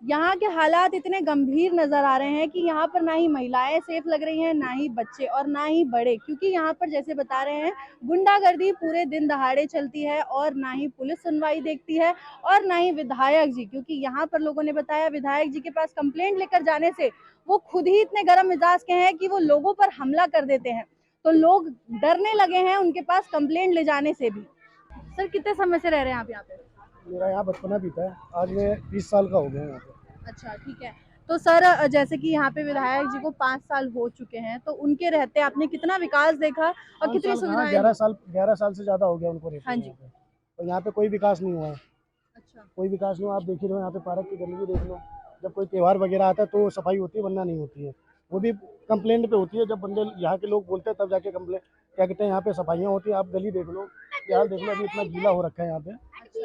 यहाँ के हालात इतने गंभीर नजर आ रहे हैं कि यहाँ पर ना ही महिलाएं सेफ लग रही हैं, ना ही बच्चे और ना ही बड़े, क्योंकि यहाँ पर जैसे बता रहे हैं गुंडागर्दी पूरे दिन दहाड़े चलती है और ना ही पुलिस सुनवाई देखती है और ना ही विधायक जी, क्योंकि यहाँ पर लोगों ने बताया विधायक जी के पास कंप्लेंट लेकर जाने से वो खुद ही इतने गर्म मिजाज के हैं कि वो लोगों पर हमला कर देते हैं, तो लोग डरने लगे हैं उनके पास कंप्लेंट ले जाने से भी। सर, कितने समय से रह रहे हैं आप यहाँ पे? मेरा यहाँ बचपना बीता है, आज मैं 20 साल का हो गया यहाँ पे। अच्छा, ठीक है। तो सर, जैसे कि यहाँ पे विधायक जी को 5 साल हो चुके हैं, तो उनके रहते आपने कितना विकास देखा और कितनी सुविधाएं? 11 साल से ज्यादा हो गया उनको रहते। हाँ जी। और यहाँ पे कोई विकास नहीं हुआ है। अच्छा, कोई विकास नहीं हुआ। आप देख ही रहे हो, यहाँ पे पार्क की गंदगी देख लो। जब कोई त्योहार वगैरह आता है तो सफाई होती है, वरना नहीं होती है। वो भी कंप्लेंट पे होती है, जब बंदे यहाँ के लोग बोलते हैं तब जाके कंप्लेंट क्या कहते हैं यहाँ पे सफाइयाँ होती है। आप गली देख लो, के हाल देख लो, अभी इतना गीला हो रखा है यहाँ पे,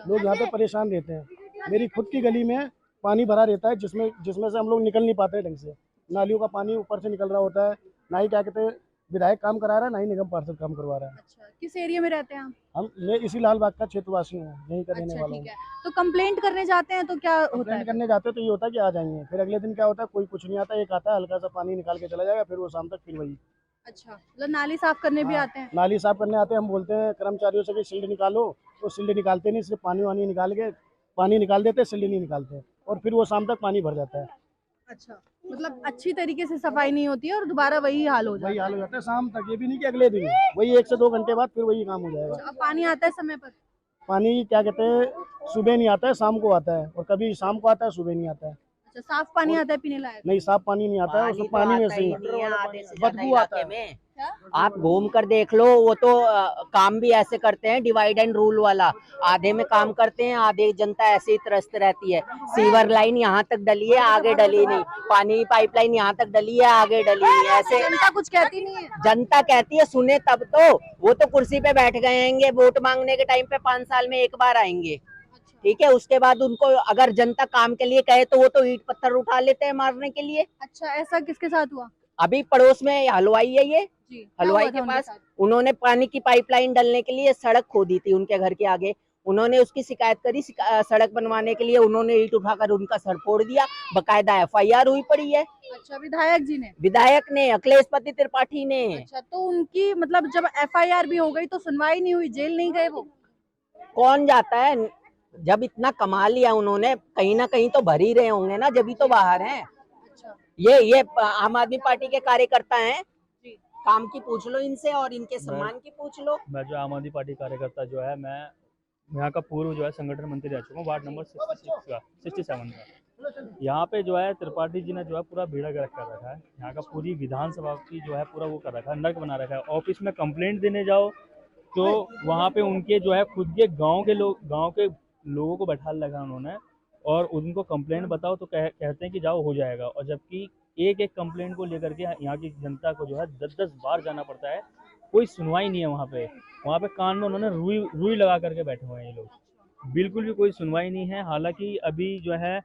लोग यहाँ पे परेशान रहते हैं। मेरी खुद की गली में पानी भरा रहता है, जिसमें से हम लोग निकल नहीं पाते ढंग से। नालियों का पानी ऊपर से निकल रहा होता है, ना ही क्या कहते हैं विधायक काम करा रहा है, ना ही निगम पार्षद काम करवा रहा है। अच्छा, किस एरिया में रहते हैं आप? मैं इसी लालबाग का क्षेत्रवासी हूँ, यहीं का रहने अच्छा, वाला ठीक हूँ। है। तो कंप्लेंट करने जाते हैं तो क्या होता है? कंप्लेंट करने जाते हैं तो ये होता है कि आ जाएंगे, फिर अगले दिन क्या होता है, कोई कुछ नहीं आता, एक आता है हल्का सा पानी निकाल के चला जाएगा, फिर वो शाम तक फिर वही। अच्छा, मतलब नाली साफ करने भी आते हैं? नाली साफ करने आते हैं, हम बोलते हैं कर्मचारियों से कि सिल्ड निकालो, तो सिल्ड निकालते नहीं, सिर्फ पानी वानी निकाल के पानी निकाल देते, सिल्ड नहीं निकालते, और फिर वो शाम तक पानी भर जाता है। अच्छा, मतलब अच्छी तरीके से सफाई नहीं होती है और दोबारा वही हाल हो वही जाता हाल हो जाता है शाम तक, ये भी नहीं कि अगले दिन, वही 1 से 2 घंटे बाद फिर वही काम हो जाएगा। है। अब पानी आता है समय पर? पानी क्या कहते हैं सुबह नहीं आता है, शाम को आता है, और कभी शाम को आता है, सुबह नहीं आता है। अच्छा, साफ पानी आता है पीने लायक? नहीं, साफ पानी नहीं आता है, उसमें पानी में से ही बदबू आता है। आप घूम कर देख लो, वो तो काम भी ऐसे करते हैं डिवाइड एंड रूल वाला, आधे में काम करते हैं, आधे जनता ऐसे ही त्रस्त रहती है। सीवर लाइन यहाँ तक डली है, आगे डली नहीं, पानी की पाइपलाइन यहाँ तक डली है, आगे डली नहीं, ऐसे जनता कुछ कहती नहीं है? जनता कहती है सुने तब तो, वो तो कुर्सी पे बैठ गए हैंगे, वोट मांगने के टाइम पे 5 साल में एक बार आएंगे, ठीक है, उसके बाद उनको अगर जनता काम के लिए कहे तो वो तो ईंट पत्थर उठा लेते हैं मारने के लिए। अच्छा, ऐसा किसके साथ हुआ? अभी पड़ोस में हलवाई है, ये जी, हलवाई के पास उन्होंने पानी की पाइपलाइन डालने के लिए सड़क खोदी थी उनके घर के आगे, उन्होंने उसकी शिकायत करी, सड़क बनवाने के लिए उन्होंने ईंट उठाकर उनका सर फोड़ दिया, बकायदा FIR हुई पड़ी है। अच्छा, विधायक जी ने? विधायक ने, अखिलेशपति त्रिपाठी ने। अच्छा, तो उनकी मतलब जब FIR भी हो गई तो सुनवाई नहीं हुई, जेल नहीं गए वो? कौन जाता है, जब इतना कमा लिया उन्होंने, कहीं ना कहीं तो भर ही रहे होंगे ना, जब ही तो बाहर हैं। अच्छा, ये आम आदमी पार्टी के कार्यकर्ता हैं, काम की पूछ लो इनसे और इनके सम्मान की पूछ लो। मैं जो आम आदमी पार्टी कार्यकर्ता जो है, मैं यहाँ का पूर्व जो है संगठन मंत्री रह चुका हूँ, वार्ड नंबर 67 का। यहाँ पे जो है त्रिपाठी जी ने जो है पूरा बेड़ा गर्क कर रखा है, यहाँ का पूरी विधानसभा की जो है पूरा वो कर रखा है, नर्क बना रखा है। ऑफिस में कंप्लेंट देने जाओ तो वहाँ पे उनके जो है खुद के गाँव के लोगों को बैठा लगा उन्होंने, और उनको कंप्लेंट बताओ तो कहते हैं कि जाओ हो जाएगा, और जबकि एक कंप्लेंट को लेकर के यहाँ की जनता को जो है 10-10 बार जाना पड़ता है, कोई सुनवाई नहीं है वहाँ पे कान में उन्होंने रुई लगा करके बैठे हुए हैं ये लोग, बिल्कुल भी कोई सुनवाई नहीं है। हालांकि अभी जो है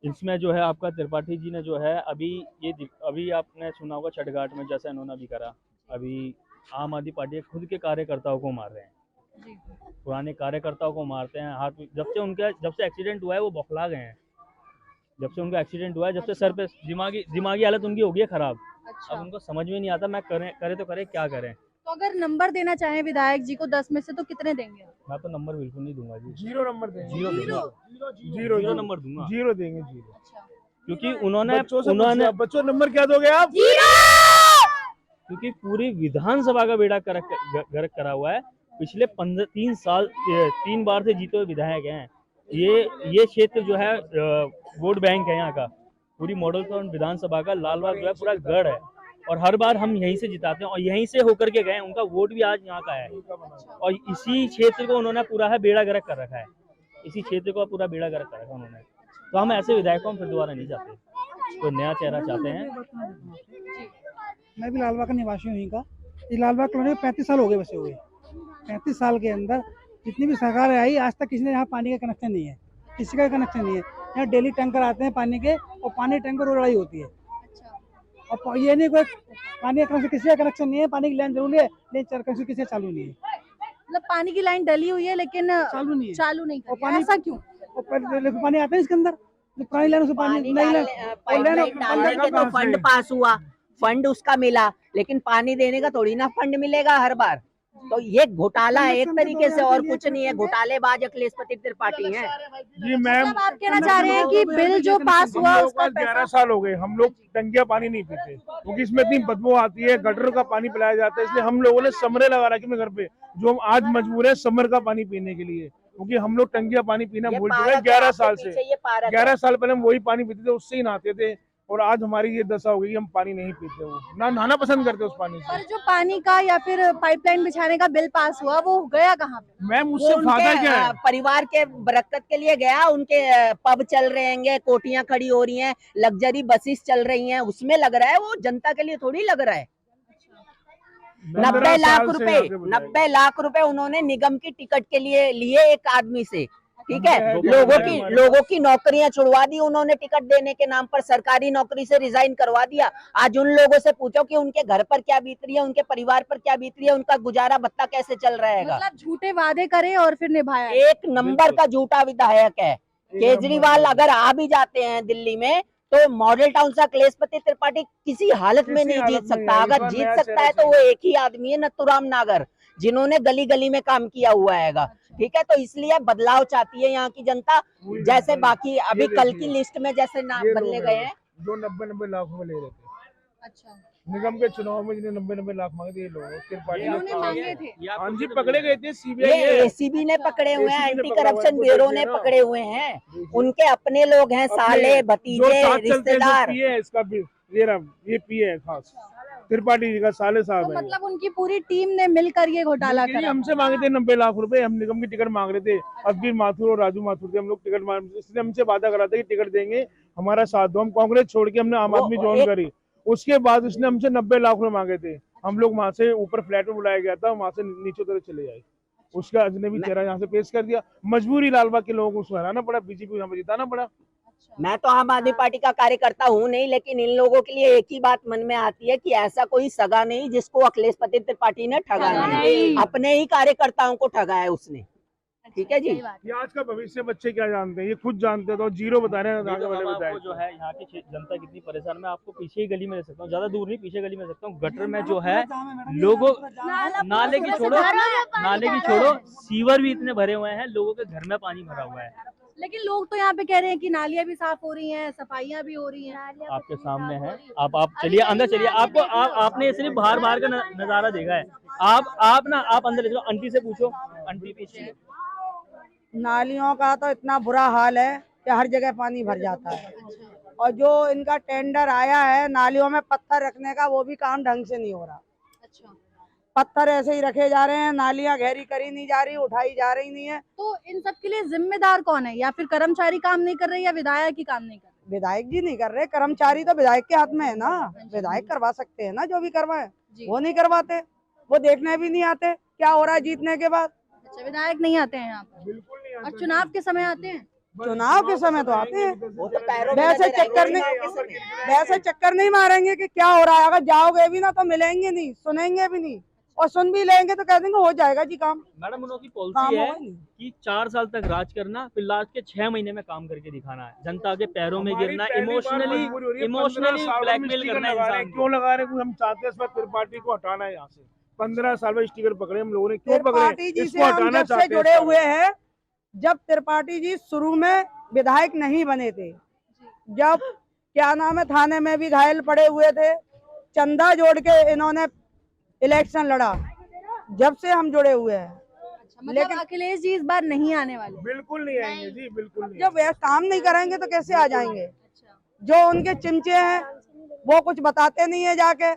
इसमें जो है आपका त्रिपाठी जी ने जो है अभी आपने सुना होगा छठघाट में जैसा इन्होंने अभी करा, अभी आम आदमी पार्टी खुद के कार्यकर्ताओं को मार रहे हैं, पुराने कार्यकर्ताओं को मारते हैं हाथ में। जब से एक्सीडेंट हुआ है वो बौखला गए हैं, जब से उनका एक्सीडेंट हुआ है, जब से सर पे दिमागी हालत उनकी हो गई है खराब। अच्छा। अब उनको समझ में नहीं आता मैं करे तो करे क्या करें। तो अगर नंबर देना चाहें विधायक जी को 10 में से तो कितने देंगे? मैं तो नंबर बिल्कुल नहीं दूंगा जी, 0 नंबर देंगे, जीरो नंबर दूंगा, 0 देंगे, 0। अच्छा, क्योंकि उन्होंने बच्चों नंबर क्या दोगे आप? क्योंकि पूरी विधानसभा का बेड़ा गर्क करा हुआ है। पिछले 3 बार से जीते हुए विधायक हैं। ये क्षेत्र जो है वोट बैंक है यहाँ का, पूरी मॉडल टाउन विधानसभा का लालबाग जो है पूरा गढ़ है, और हर बार हम यहीं से जिताते हैं, और यहीं से होकर के गए, उनका वोट भी आज यहाँ का है, और इसी क्षेत्र को उन्होंने पूरा है बेड़ा गर्क कर रखा है, इसी क्षेत्र को पूरा बेड़ा गर्क कर रखा है उन्होंने। तो हम ऐसे विधायकों हम फिर दोबारा नहीं चाहते, कोई नया चेहरा चाहते हैं। मैं भी लालबाग का निवासी हूँ, यहीं का। ये लालबाग कॉलोनी 35 साल हो गए बसे हुए। 35 साल के अंदर जितनी भी सरकार आई आज तक किसी ने यहाँ पानी का कनेक्शन नहीं है, किसी का कनेक्शन नहीं है। यहाँ डेली टैंकर आते हैं पानी के, और पानी टैंकर रोज लड़ाई होती है। और ये नहीं कोई पानी का कनेक्शन, किसी का कनेक्शन नहीं है, पानी की लाइन जरूरी है लेकिन कनेक्शन किसी चालू नहीं है। मतलब पानी की लाइन डली हुई है लेकिन चालू नहीं है, चालू नहीं और पानी, ऐसा क्यों? और पानी आता है इसके अंदर, पुरानी लाइन से पानी डालने के तो फंड पास हुआ, फंड उसका मिला, लेकिन पानी देने का थोड़ी ना फंड मिलेगा हर बार। तो ये घोटाला है एक तरीके से, और कुछ नहीं है, घोटालेबाज अखिलेशपति त्रिपाठी हैं। जी मैम, मतलब आप कहना चाह रहे हैं कि बिल जो पास हुआ उसका 11 साल हो गए, हम लोग टंकिया पानी नहीं पीते क्योंकि इसमें इतनी बदबू आती है, गटर का पानी पिलाया जाता है, इसलिए हम लोगों ने समरे लगा रखे अपने घर पे, जो हम आज मजबूर है समर का पानी पीने के लिए, क्योंकि हम लोग टंकिया पानी पीना भूल चुके हैं 11 साल से। 11 साल पहले हम वही पानी पीते थे, उससे ही नहाते थे, और आज हमारी ये दशा हो गई, हम पानी नहीं पीते, वो ना नहाना पसंद करते उस पानी से। पर जो पानी का या फिर पाइपलाइन बिछाने का बिल पास हुआ वो गया कहाँ पे? मैम उससे फायदा क्या है? परिवार के बरकत के लिए गया, उनके पब चल रहे हैं, कोटियां खड़ी हो रही हैं, लग्जरी बसेस चल रही हैं, उसमें लग रहा है, वो जनता के लिए थोड़ी लग रहा है। 90 लाख रुपए 90 लाख रुपए उन्होंने निगम की टिकट के लिए एक आदमी से, ठीक है। लोगों की नौकरियां छुड़वा दी उन्होंने टिकट देने के नाम पर, सरकारी नौकरी से रिजाइन करवा दिया। आज उन लोगों से पूछो कि उनके घर पर क्या बीत रही है, उनके परिवार पर क्या बीत रही है, उनका गुजारा भत्ता कैसे चल रहेगा। मतलब झूठे वादे करे और फिर निभाया। एक नंबर का झूठा विधायक है केजरीवाल। अगर आ भी जाते हैं दिल्ली में तो मॉडल टाउन से अखिलेश त्रिपाठी किसी हालत में नहीं जीत सकता। अगर जीत सकता है तो वो एक ही आदमी है, नथुराम नागर, जिन्होंने गली गली में काम किया हुआ है। ठीक है, तो इसलिए बदलाव चाहती है यहाँ की जनता। जैसे बाकी अभी कल की लिस्ट में जैसे नाम बदले गए हैं, जो 90 लाख रुपए ले रहे थे। अच्छा, निगम के चुनाव में जिन्हें 90 लाख मांगे थे ये लोग, इन्होंने मांगे थे। हाँ जी, पकड़े गए थे। ये एसीबी ने पकड़े हुए हैं, एंटी करप्शन ब्यूरो ने पकड़े हुए हैं। उनके अपने लोग हैं, साले भतीजे रिश्तेदार। इसका भी ये पीए है खास त्रिपाठी जी का साले साहब तो है। मतलब उनकी पूरी टीम ने मिलकर ये घोटाला करा। हमसे मांगे थे 90 लाख रुपए। हम निगम की टिकट मांग रहे थे, अकबर माथुर और राजू माथुर थे हम लोग टिकट मांग। इसने हमसे वादा करा था कि टिकट देंगे, हमारा साथ दो। हम कांग्रेस छोड़ के हमने आम आदमी ज्वाइन करी। उसके बाद उसने हमसे 90 लाख रुपए मांगे थे। हम लोग वहां से ऊपर फ्लैट में बुलाया गया था, वहां से नीचे तरह चले जाए। उसका अजनबी चेहरा यहाँ से पेश कर दिया। मजबूरी लालबाग के लोगों को उसको हराना पड़ा, बीजेपी यहाँ पर जिताना पड़ा। मैं तो आम आदमी पार्टी का कार्यकर्ता हूँ नहीं, लेकिन इन लोगों के लिए एक ही बात मन में आती है कि ऐसा कोई सगा नहीं जिसको अखिलेश त्रिपाठी ने ठगा नहीं। अपने ही कार्यकर्ताओं को ठगा है उसने। ठीक है जी। ये आज का भविष्य बच्चे क्या जानते हैं, ये खुद जानते हैं। तो जीरो बता रहे हैं आगे वाले आपको जो है यहाँ की जनता कितनी परेशान। मैं आपको पीछे ही गली में रह सकता हूँ, ज्यादा दूर नहीं, पीछे गली में रह सकता हूँ। गटर में जो है लोगों, नाले की छोड़ो सीवर भी इतने भरे हुए हैं, लोगों के घर में पानी भरा हुआ है। लेकिन लोग तो यहाँ पे कह रहे हैं कि नालियाँ भी साफ हो रही हैं, सफाइयाँ भी हो रही हैं। आपके सामने है, आप चलिए अंदर चलिए। आपको आपने सिर्फ बाहर का नजारा देखा है। आप अंदर चलो, आंटी से पूछो। आंटी पीछे। नालियों का तो इतना बुरा हाल है कि हर जगह पानी भर जाता है। और जो इनका टेंडर आया है नालियों में पत्थर रखने का, वो भी काम ढंग से नहीं हो रहा। अच्छा, पत्थर ऐसे ही रखे जा रहे हैं, नालियां गहरी करी नहीं जा रही, उठाई जा रही नहीं है। तो इन सब के लिए जिम्मेदार कौन है? या फिर कर्मचारी काम नहीं कर रहे या विधायक ही काम नहीं कर रहे? विधायक जी नहीं कर रहे, कर्मचारी तो विधायक के हाथ में है ना। विधायक करवा सकते हैं ना, जो भी करवाए। वो नहीं करवाते, वो देखने भी नहीं आते क्या हो रहा है जीतने के बाद। अच्छा, विधायक नहीं आते हैं यहाँ पर? बिल्कुल नहीं आते। और चुनाव के समय आते हैं? चुनाव के समय तो आते हैं। वो तो पैरों में वैसे चक्कर नहीं मारेंगे कि क्या हो रहा है। अगर जाओगे भी ना तो मिलेंगे नहीं, सुनेंगे भी नहीं, और सुन भी लेंगे तो कह देंगे हो जाएगा जी काम। मैडम उनकी पॉलिसी है कि 4 साल तक राज करना, फिर लास्ट के 6 महीने में काम करके दिखाना है, जनता के पैरों में गिरना, इमोशनली ब्लैकमेल करना इंसान को। क्यों लगा रहे? हम चाहते हैं त्रिपाठी को हटाना है यहाँ से। 15 साल में स्टिकर पकड़े हम लोगों ने, क्यों पकड़े? त्रिपाठी जी से हम जब से जुड़े हुए हैं, जब त्रिपाठी जी शुरू में विधायक नहीं बने थे, जब क्या नाम है थाने में भी घायल पड़े हुए थे, चंदा जोड़ के इन्होंने इलेक्शन लड़ा, जब से हम जुड़े हुए हैं। मतलब लेकिन अखिलेश जी इस बार नहीं आने वाले? बिल्कुल नहीं आएंगे जी, बिल्कुल नहीं। जब वे काम नहीं करेंगे तो कैसे आ जाएंगे? जो उनके चिमचे हैं वो कुछ बताते नहीं है जाके,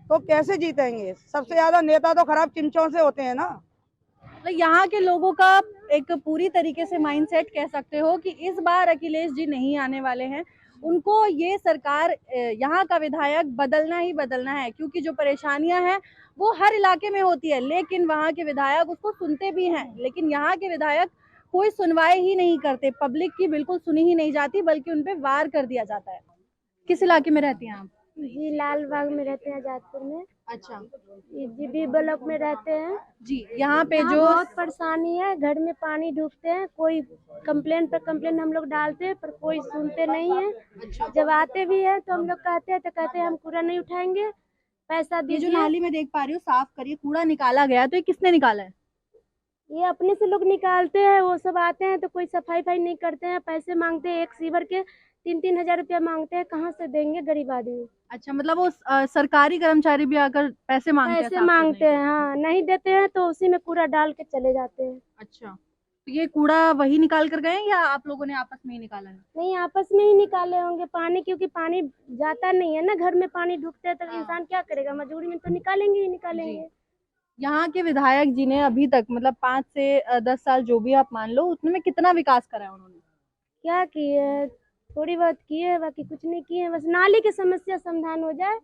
तो कैसे जीतेंगे? सबसे ज्यादा नेता तो खराब चिमचों से होते हैं ना। तो यहाँ के लोगों का एक पूरी तरीके से माइंडसेट कह सकते हो कि इस बार अखिलेश जी नहीं आने वाले हैं। उनको ये सरकार, यहाँ का विधायक बदलना ही बदलना है, क्योंकि जो परेशानियां हैं वो हर इलाके में होती है, लेकिन वहाँ के विधायक उसको सुनते भी हैं। लेकिन यहाँ के विधायक कोई सुनवाई ही नहीं करते, पब्लिक की बिल्कुल सुनी ही नहीं जाती, बल्कि उन पे वार कर दिया जाता है। किस इलाके में रहती हैं आप? जी लाल बाग में रहते हैं, आजादपुर में। अच्छा, जीबी ब्लॉक में रहते हैं जी। यहाँ पे जो बहुत परेशानी है, घर में पानी ढुकते हैं, कोई कंप्लेन पर कंप्लेन हम लोग डालते हैं पर कोई सुनते नहीं है। जब आते भी है तो हम लोग कहते हैं तो कहते हैं हम कूड़ा नहीं उठाएंगे, पैसा ये दीजिए। जो नाली में देख पा रही हूँ साफ करिए, कूड़ा निकाला गया, तो ये किसने निकाला है? ये अपने से लोग निकालते हैं, वो सब आते हैं तो कोई सफाई नहीं करते हैं, पैसे मांगते हैं। एक सीवर के 3-3 हजार रुपया मांगते हैं, कहाँ से देंगे गरीब आदमी? अच्छा, मतलब वो सरकारी कर्मचारी भी आकर पैसे मांगते हैं? हाँ, नहीं देते हैं तो उसी में कूड़ा डाल के चले जाते हैं। अच्छा, तो ये कूड़ा वही निकाल कर गए या आप लोगों ने आपस में ही निकाला है? नहीं, आपस में ही निकाले होंगे पानी, क्योंकि पानी जाता नहीं है ना, घर में पानी ढुकते हैं तो इंसान क्या करेगा, मजबूरी में तो निकालेंगे। यहाँ के विधायक जी ने अभी तक मतलब 5 से 10 साल जो भी आप मान लो, उसमें में कितना विकास करा है उन्होंने? क्या किए? थोड़ी बहुत किए, बाकी कुछ नहीं किए। बस नाली की समस्या समाधान हो जाए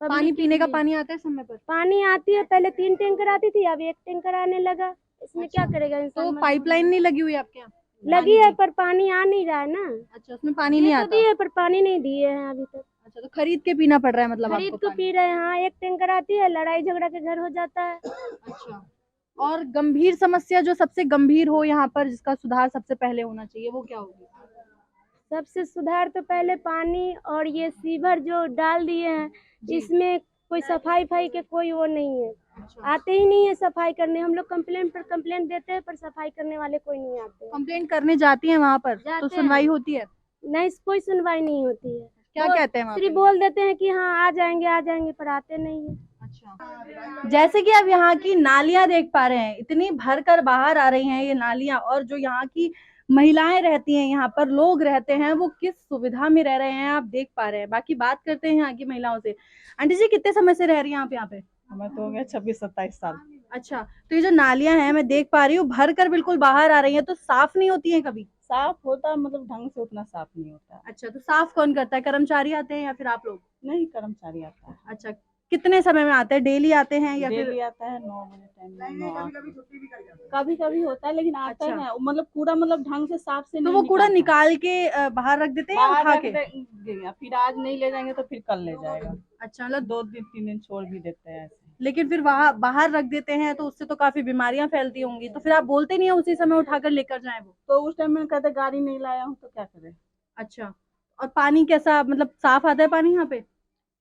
पानी पीने का पानी आता है समय पर? पानी आती है, पहले 3 टैंकर आती थी, अब 1 टैंकर आने लगा। इसमें क्या करेगा इंसान? तो पाइपलाइन नहीं लगी हुई आपके यहाँ? लगी है पर पानी आ नहीं रहा है ना। अच्छा, उसमें पानी नहीं आता? दिए पर पानी नहीं दिए हैं अभी तक। अच्छा, तो खरीद के पीना पड़ रहा है मतलब खरीद आपको तो पी रहे हैं। हाँ, 1 टैंकर आती है, लड़ाई झगड़ा के घर हो जाता है। अच्छा, और गंभीर समस्या जो सबसे गंभीर हो यहाँ पर, जिसका सुधार सबसे पहले होना चाहिए, वो क्या होगी? सबसे सुधार तो पहले पानी और ये सीवर जो डाल दिए हैं, इसमें कोई सफाई के कोई वो नहीं है। आते ही नहीं है सफाई करने। हम लोग कंप्लेंट पर कंप्लेंट देते हैं पर सफाई करने वाले कोई नहीं आते। कंप्लेंट करने जाती है वहाँ पर तो सुनवाई होती है? नहीं, कोई सुनवाई नहीं होती है। क्या कहते हैं वहाँ सिर्फ पे? बोल देते हैं कि हाँ आ जाएंगे पर आते नहीं है। अच्छा, जैसे कि आप यहाँ की नालियां देख पा रहे हैं, इतनी भर कर बाहर आ रही हैं ये नालियां, और जो यहाँ की महिलाएं रहती हैं, यहाँ पर लोग रहते हैं, वो किस सुविधा में रह रहे हैं आप देख पा रहे हैं। बाकी बात करते हैं यहाँ की महिलाओं से। आंटी जी, कितने समय से रह रही हैं आप यहाँ पे? हमें तो हो गया 26-27 साल। अच्छा, तो ये जो नालियां हैं मैं देख पा रही हूँ भर कर बिल्कुल बाहर आ रही हैं, तो साफ नहीं होती हैं कभी? साफ होता है, मतलब ढंग से उतना साफ नहीं होता। अच्छा, तो साफ कौन करता है? कर्मचारी आते हैं या फिर आप लोग? नहीं, कर्मचारी आता है। अच्छा, कितने समय में आते हैं? डेली आते हैं या डेली फिर? आता है 9 बजे टाइम में। कभी कभी होता है लेकिन आता है, मतलब कूड़ा मतलब ढंग से साफ से तो नहीं वो कूड़ा निकालता। निकाल के बाहर रख देते हैं या बाहर उठा रख के? देंगे, फिर आज नहीं ले जाएंगे तो फिर कल ले जाएगा। अच्छा, मतलब 2 दिन 3 दिन छोड़ भी देते हैं ऐसे। लेकिन फिर वहाँ बाहर रख देते हैं तो उससे तो काफी बीमारियां फैलती होंगी, तो फिर आप बोलते नहीं है उसी समय उठाकर लेकर जाएं वो? तो उस टाइम में कहते गाड़ी नहीं लाया हूँ तो क्या करें। अच्छा, और पानी कैसा, मतलब साफ आता है पानी यहाँ पे?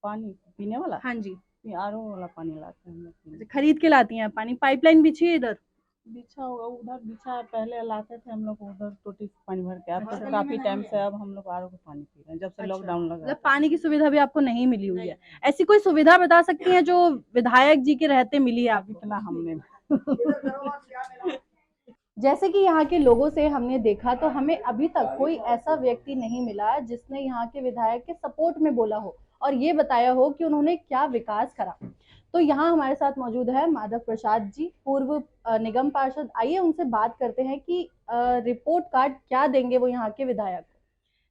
पानी पीने वाला? हाँ जी। आरओ वाला पानी लाते हैं हम लोग। खरीद के लाती हैं पानी? पाइपलाइन बिछी है इधर? बिछा होगा उधर, बिछा है, पहले लाते थे हम लोग उधर टोटी से पानी भर के। अब तो काफी टाइम से अब हम लोग आरओ का पानी पी रहे हैं जब से लॉकडाउन लगा। मतलब पानी की सुविधा भी आपको नहीं मिली हुई है? ऐसी कोई सुविधा बता सकती हैं जो विधायक जी के रहते मिली है आपको? इतना हमने जैसे कि यहाँ के लोगों से हमने देखा तो हमें अभी तक कोई ऐसा व्यक्ति नहीं मिला जिसने यहाँ के विधायक के सपोर्ट में बोला हो और ये बताया हो कि उन्होंने क्या विकास करा। तो यहाँ हमारे साथ मौजूद है माधव प्रसाद जी, पूर्व निगम पार्षद। आइए उनसे बात करते हैं कि रिपोर्ट कार्ड क्या देंगे वो यहाँ के विधायक।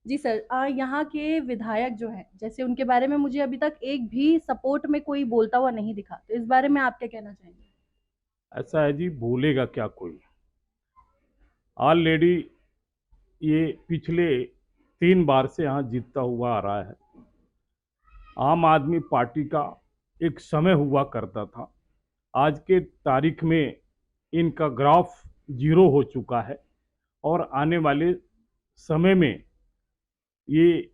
जी सर, यहाँ के विधायक जो हैं, जैसे उनके बारे में मुझे अभी तक एक भी सपोर्ट में कोई बोलता हुआ नहीं दिखा, तो इस बारे में आप क्या कहना चाहेंगे? ऐसा है जी, बोलेगा क्या कोई। ऑलरेडी ये पिछले 3 बार से यहाँ जीतता हुआ आ रहा है। आम आदमी पार्टी का एक समय हुआ करता था, आज के तारीख में इनका ग्राफ 0 हो चुका है और आने वाले समय में ये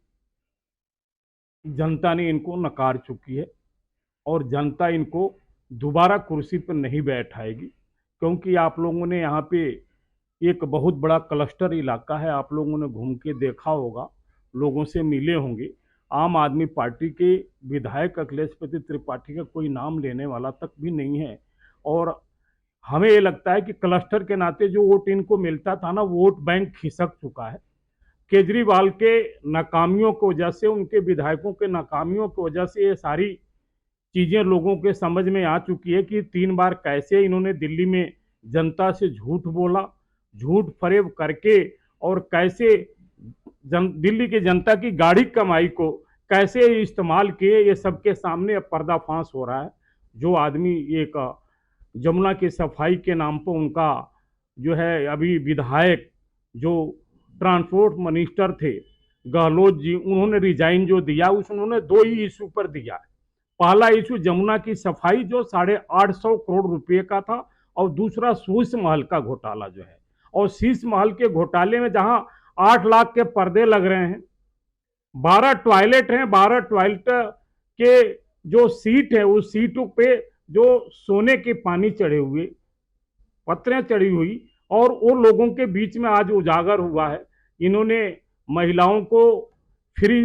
जनता ने इनको नकार चुकी है और जनता इनको दोबारा कुर्सी पर नहीं बैठाएगी, क्योंकि आप लोगों ने यहाँ पे एक बहुत बड़ा क्लस्टर इलाका है, आप लोगों ने घूम के देखा होगा, लोगों से मिले होंगे। आम आदमी पार्टी के विधायक अखिलेशपति त्रिपाठी का कोई नाम लेने वाला तक भी नहीं है और हमें ये लगता है कि क्लस्टर के नाते जो वोट इनको मिलता था ना, वोट बैंक खिसक चुका है। केजरीवाल के नाकामियों की वजह से, उनके विधायकों के नाकामियों की वजह से ये सारी चीज़ें लोगों के समझ में आ चुकी है कि 3 बार कैसे इन्होंने दिल्ली में जनता से झूठ बोला, झूठ फरेब करके और कैसे दिल्ली की जनता की गाढ़ी कमाई को कैसे इस्तेमाल किए, ये सबके सामने अब पर्दाफाश हो रहा है। जो आदमी एक जमुना की सफाई के नाम पर उनका जो है अभी विधायक जो ट्रांसपोर्ट मिनिस्टर थे गहलोत जी, उन्होंने रिजाइन जो दिया उन्होंने 2 ही इशू पर दिया है। पहला इशू जमुना की सफाई जो 850 करोड़ रुपए का था और दूसरा शीश महल का घोटाला जो है, और शीश महल के घोटाले में जहां 8 लाख के पर्दे लग रहे हैं, 12 टॉयलेट हैं, 12 टॉयलेट के जो सीट है उस सीटों पे जो सोने के पानी चढ़े हुए, पत्रें चढ़ी हुई, और वो लोगों के बीच में आज उजागर हुआ है। इन्होंने महिलाओं को फ्री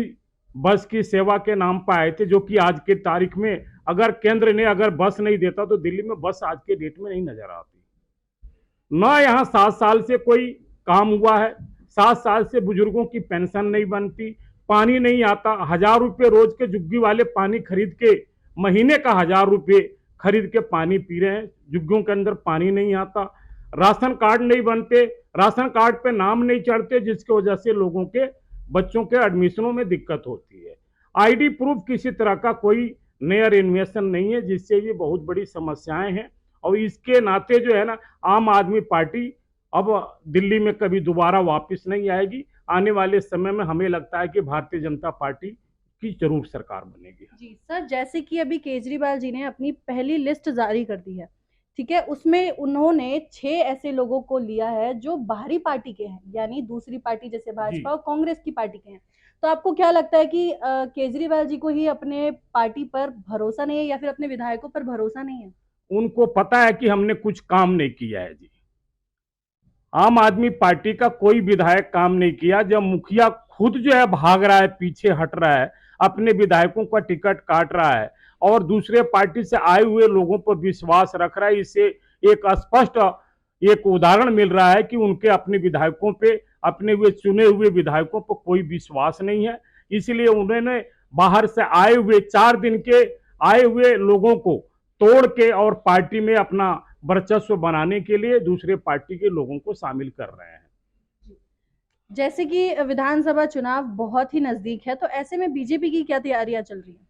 बस की सेवा के नाम पर आए थे, जो कि आज के तारीख में अगर केंद्र ने अगर बस नहीं देता तो दिल्ली में बस आज के डेट में नहीं नजर आती। ना यहाँ 7 साल से कोई काम हुआ है, 7 साल से बुजुर्गों की पेंशन नहीं बनती, पानी नहीं आता। 1000 रुपये रोज के जुग्गी वाले पानी खरीद के, महीने का 1000 रुपये खरीद के पानी पी रहे हैं, जुग्गियों के अंदर पानी नहीं आता। राशन कार्ड नहीं बनते, राशन कार्ड पे नाम नहीं चढ़ते, जिसकी वजह से लोगों के बच्चों के एडमिशनों में दिक्कत होती है। आईडी प्रूफ किसी तरह का कोई नया इन्वेस्टमेंट नहीं है, जिससे ये बहुत बड़ी समस्याएं हैं। और इसके नाते जो है ना, आम आदमी पार्टी अब दिल्ली में कभी दोबारा वापस नहीं आएगी। आने वाले समय में हमें लगता है कि भारतीय जनता पार्टी की जरूर सरकार बनेगी। जी सर, जैसे कि अभी केजरीवाल जी ने अपनी पहली लिस्ट जारी कर दी है, ठीक है, उसमें उन्होंने 6 ऐसे लोगों को लिया है जो बाहरी पार्टी के हैं, यानी दूसरी पार्टी जैसे भाजपा और कांग्रेस की पार्टी के हैं। तो आपको क्या लगता है कि केजरीवाल जी को ही अपने पार्टी पर भरोसा नहीं है या फिर अपने विधायकों पर भरोसा नहीं है? उनको पता है कि हमने कुछ काम नहीं किया है जी। आम आदमी पार्टी का कोई विधायक काम नहीं किया। जब मुखिया खुद जो है भाग रहा है, पीछे हट रहा है, अपने विधायकों का टिकट काट रहा है और दूसरे पार्टी से आए हुए लोगों पर विश्वास रख रहा है, इससे एक स्पष्ट एक उदाहरण मिल रहा है कि उनके अपने विधायकों पे, अपने हुए चुने हुए विधायकों पर कोई विश्वास नहीं है। इसलिए उन्होंने बाहर से आए हुए 4 दिन के आए हुए लोगों को तोड़ के और पार्टी में अपना वर्चस्व बनाने के लिए दूसरे पार्टी के लोगों को शामिल कर रहे हैं। जैसे कि विधानसभा चुनाव बहुत ही नजदीक है, तो ऐसे में बीजेपी की क्या तैयारियां चल रही हैं?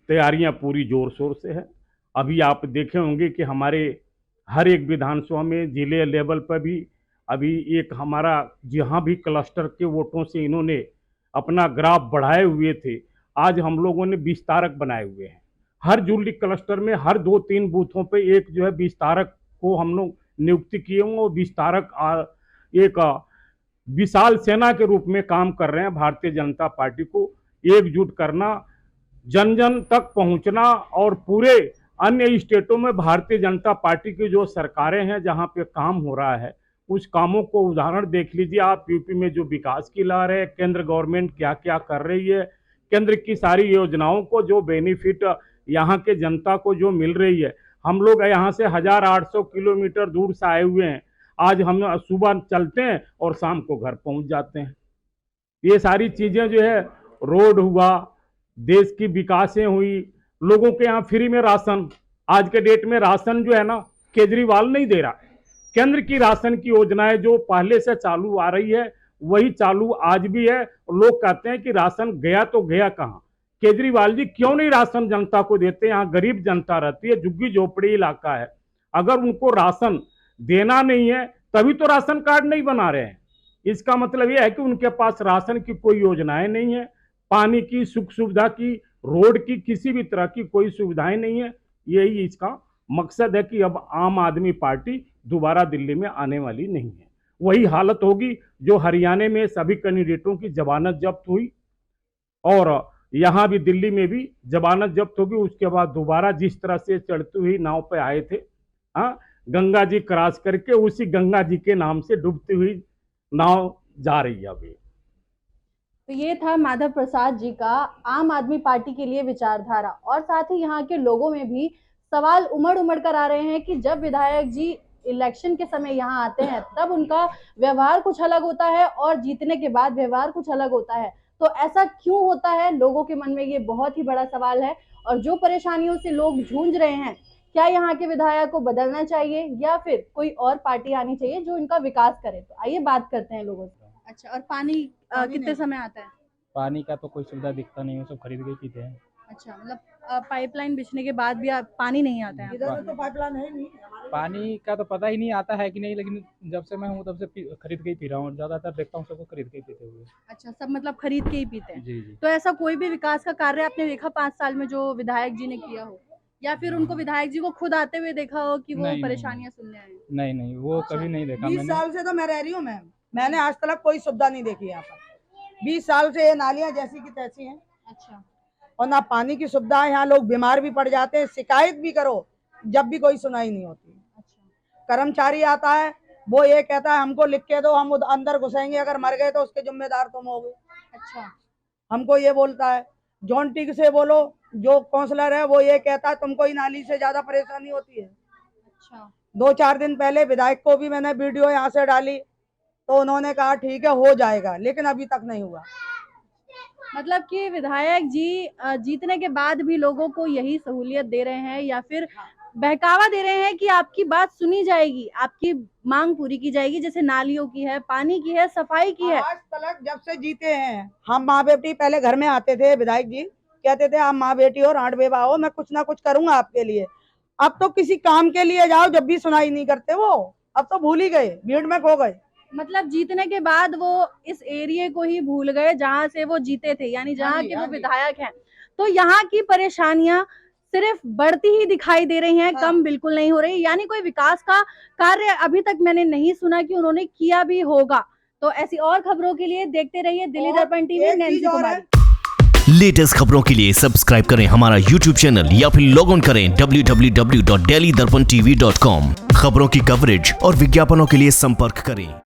तैयारियां पूरी जोर शोर से है। अभी आप देखे होंगे कि हमारे हर एक विधानसभा में जिले लेवल पर भी अभी एक हमारा जहाँ भी क्लस्टर के वोटों से इन्होंने अपना ग्राफ बढ़ाए हुए थे, आज हम लोगों ने विस्तारक बनाए हुए हैं। हर जुल्ली क्लस्टर में हर 2-3 बूथों पे एक जो है विस्तारक को हम लोग नियुक्ति किए हुए, और विस्तारक एक विशाल सेना के रूप में काम कर रहे हैं। भारतीय जनता पार्टी को एकजुट करना, जन जन तक पहुंचना, और पूरे अन्य स्टेटों में भारतीय जनता पार्टी की जो सरकारें हैं जहां पे काम हो रहा है, उस कामों को उदाहरण देख लीजिए आप। यूपी में जो विकास की लहर है, केंद्र गवर्नमेंट क्या क्या कर रही है, केंद्र की सारी योजनाओं को जो बेनिफिट यहाँ के जनता को जो मिल रही है। हम लोग यहाँ से 1800 किलोमीटर दूर से आए हुए हैं, आज हम सुबह चलते हैं और शाम को घर पहुँच जाते हैं। ये सारी चीज़ें जो है, रोड हुआ, देश की विकासें हुई, लोगों के यहाँ फ्री में राशन, आज के डेट में राशन जो है ना केजरीवाल नहीं दे रहा है। केंद्र की राशन की योजनाएं जो पहले से चालू आ रही है वही चालू आज भी है। लोग कहते हैं कि राशन गया तो गया कहाँ? केजरीवाल जी क्यों नहीं राशन जनता को देते? यहाँ गरीब जनता रहती है, झुग्गी झोपड़ी इलाका है। अगर उनको राशन देना नहीं है तभी तो राशन कार्ड नहीं बना रहे हैं। इसका मतलब यह है कि उनके पास राशन की कोई योजनाएं नहीं है, पानी की, सुख सुविधा की, रोड की, किसी भी तरह की कोई सुविधाएं नहीं है। यही इसका मकसद है कि अब आम आदमी पार्टी दोबारा दिल्ली में आने वाली नहीं है। वही हालत होगी जो हरियाणा में सभी कैंडिडेटों की जमानत जब्त हुई, और यहाँ भी दिल्ली में भी जमानत जब्त होगी। उसके बाद दोबारा जिस तरह से चढ़ती हुई नाव पे आए थे, हाँ, गंगा जी क्रॉस करके उसी गंगा जी के नाम से डूबती हुई नाव जा रही है अभी। तो ये था माधव प्रसाद जी का आम आदमी पार्टी के लिए विचारधारा, और साथ ही यहाँ के लोगों में भी सवाल उमड़ उमड़ कर आ रहे हैं कि जब विधायक जी इलेक्शन के समय यहाँ आते हैं तब उनका व्यवहार कुछ अलग होता है और जीतने के बाद व्यवहार कुछ अलग होता है। तो ऐसा क्यों होता है, लोगों के मन में ये बहुत ही बड़ा सवाल है। और जो परेशानियों से लोग जूझ रहे हैं, क्या यहाँ के विधायक को बदलना चाहिए या फिर कोई और पार्टी आनी चाहिए जो इनका विकास करे? तो आइए बात करते हैं लोगों से। अच्छा, और पानी कितने समय आता है? पानी का तो कोई सुविधा दिखता नहीं है, सब खरीद के पीते हैं। अच्छा, मतलब पाइपलाइन बिछने के बाद भी पानी नहीं आता है? इधर तो पाइपलाइन है नहीं। पानी का तो पता ही नहीं आता है कि नहीं, लेकिन जब से मैं हूँ तब से खरीद के ही पी रहा हूँ। ज़्यादातर देखता हूँ सबको खरीद के ही पीते हुए। अच्छा, सब मतलब खरीद के ही पीते हैं? जी जी। तो ऐसा कोई भी विकास का कार्य आपने देखा 5 साल में जो विधायक जी ने किया हो, या फिर उनको विधायक जी को खुद आते हुए देखा हो कि वो परेशानियां सुनने आए? नहीं नहीं, वो कभी नहीं देखा 20 मैंने। साल से तो मैं रह रही हूँ मैम, मैंने आज तक कोई सुविधा नहीं देखी यहाँ पर। 20 साल से ये नालियाँ जैसी की तैसी हैं। अच्छा, और ना पानी की सुविधा है, यहाँ लोग बीमार भी पड़ जाते हैं। शिकायत भी करो जब भी कोई सुनाई नहीं होती। कर्मचारी आता है, वो ये कहता है हमको लिख के दो, हम अंदर घुसेंगे, अगर मर गए तो उसके जिम्मेदार तुम होगे। अच्छा, हमको ये बोलता है। जॉन्टी से बोलो, जो काउंसलर है वो ये कहता है तुमको ही नाली से ज्यादा परेशानी होती है। अच्छा, 2-4 दिन पहले विधायक को भी मैंने वीडियो यहाँ से डाली तो उन्होंने कहा ठीक है हो जाएगा, लेकिन अभी तक नहीं हुआ। मतलब कि विधायक जी जीतने के बाद भी लोगों को यही सहूलियत दे रहे हैं या फिर बहकावा दे रहे हैं कि आपकी बात सुनी जाएगी, आपकी मांग पूरी की जाएगी, जैसे नालियों की है, पानी की है, सफाई की है। आज तक जब से जीते हैं हम, माँ बेटी पहले घर में आते थे विधायक जी कहते थे आप माँ बेटी हो, रांड बेबा हो, मैं कुछ ना कुछ करूंगा आपके लिए। अब तो किसी काम के लिए जाओ जब भी सुनाई नहीं करते वो, अब तो भूल ही गए, भीड़ में खो गए। मतलब जीतने के बाद वो इस एरिया को ही भूल गए जहां से वो जीते थे, यानी जहां के वो विधायक हैं। तो यहाँ की परेशानियां सिर्फ बढ़ती ही दिखाई दे रही हैं, कम बिल्कुल नहीं हो रही। यानी कोई विकास का कार्य अभी तक मैंने नहीं सुना कि उन्होंने किया भी होगा। तो ऐसी और खबरों के लिए देखते रहिए दिल्ली दर्पण टीवी। नैन्सी कुमारी। लेटेस्ट खबरों के लिए सब्सक्राइब करें हमारा YouTube चैनल या फिर लॉग ऑन करें www.delhidarpantv.com। खबरों की कवरेज और विज्ञापनों के लिए संपर्क करें।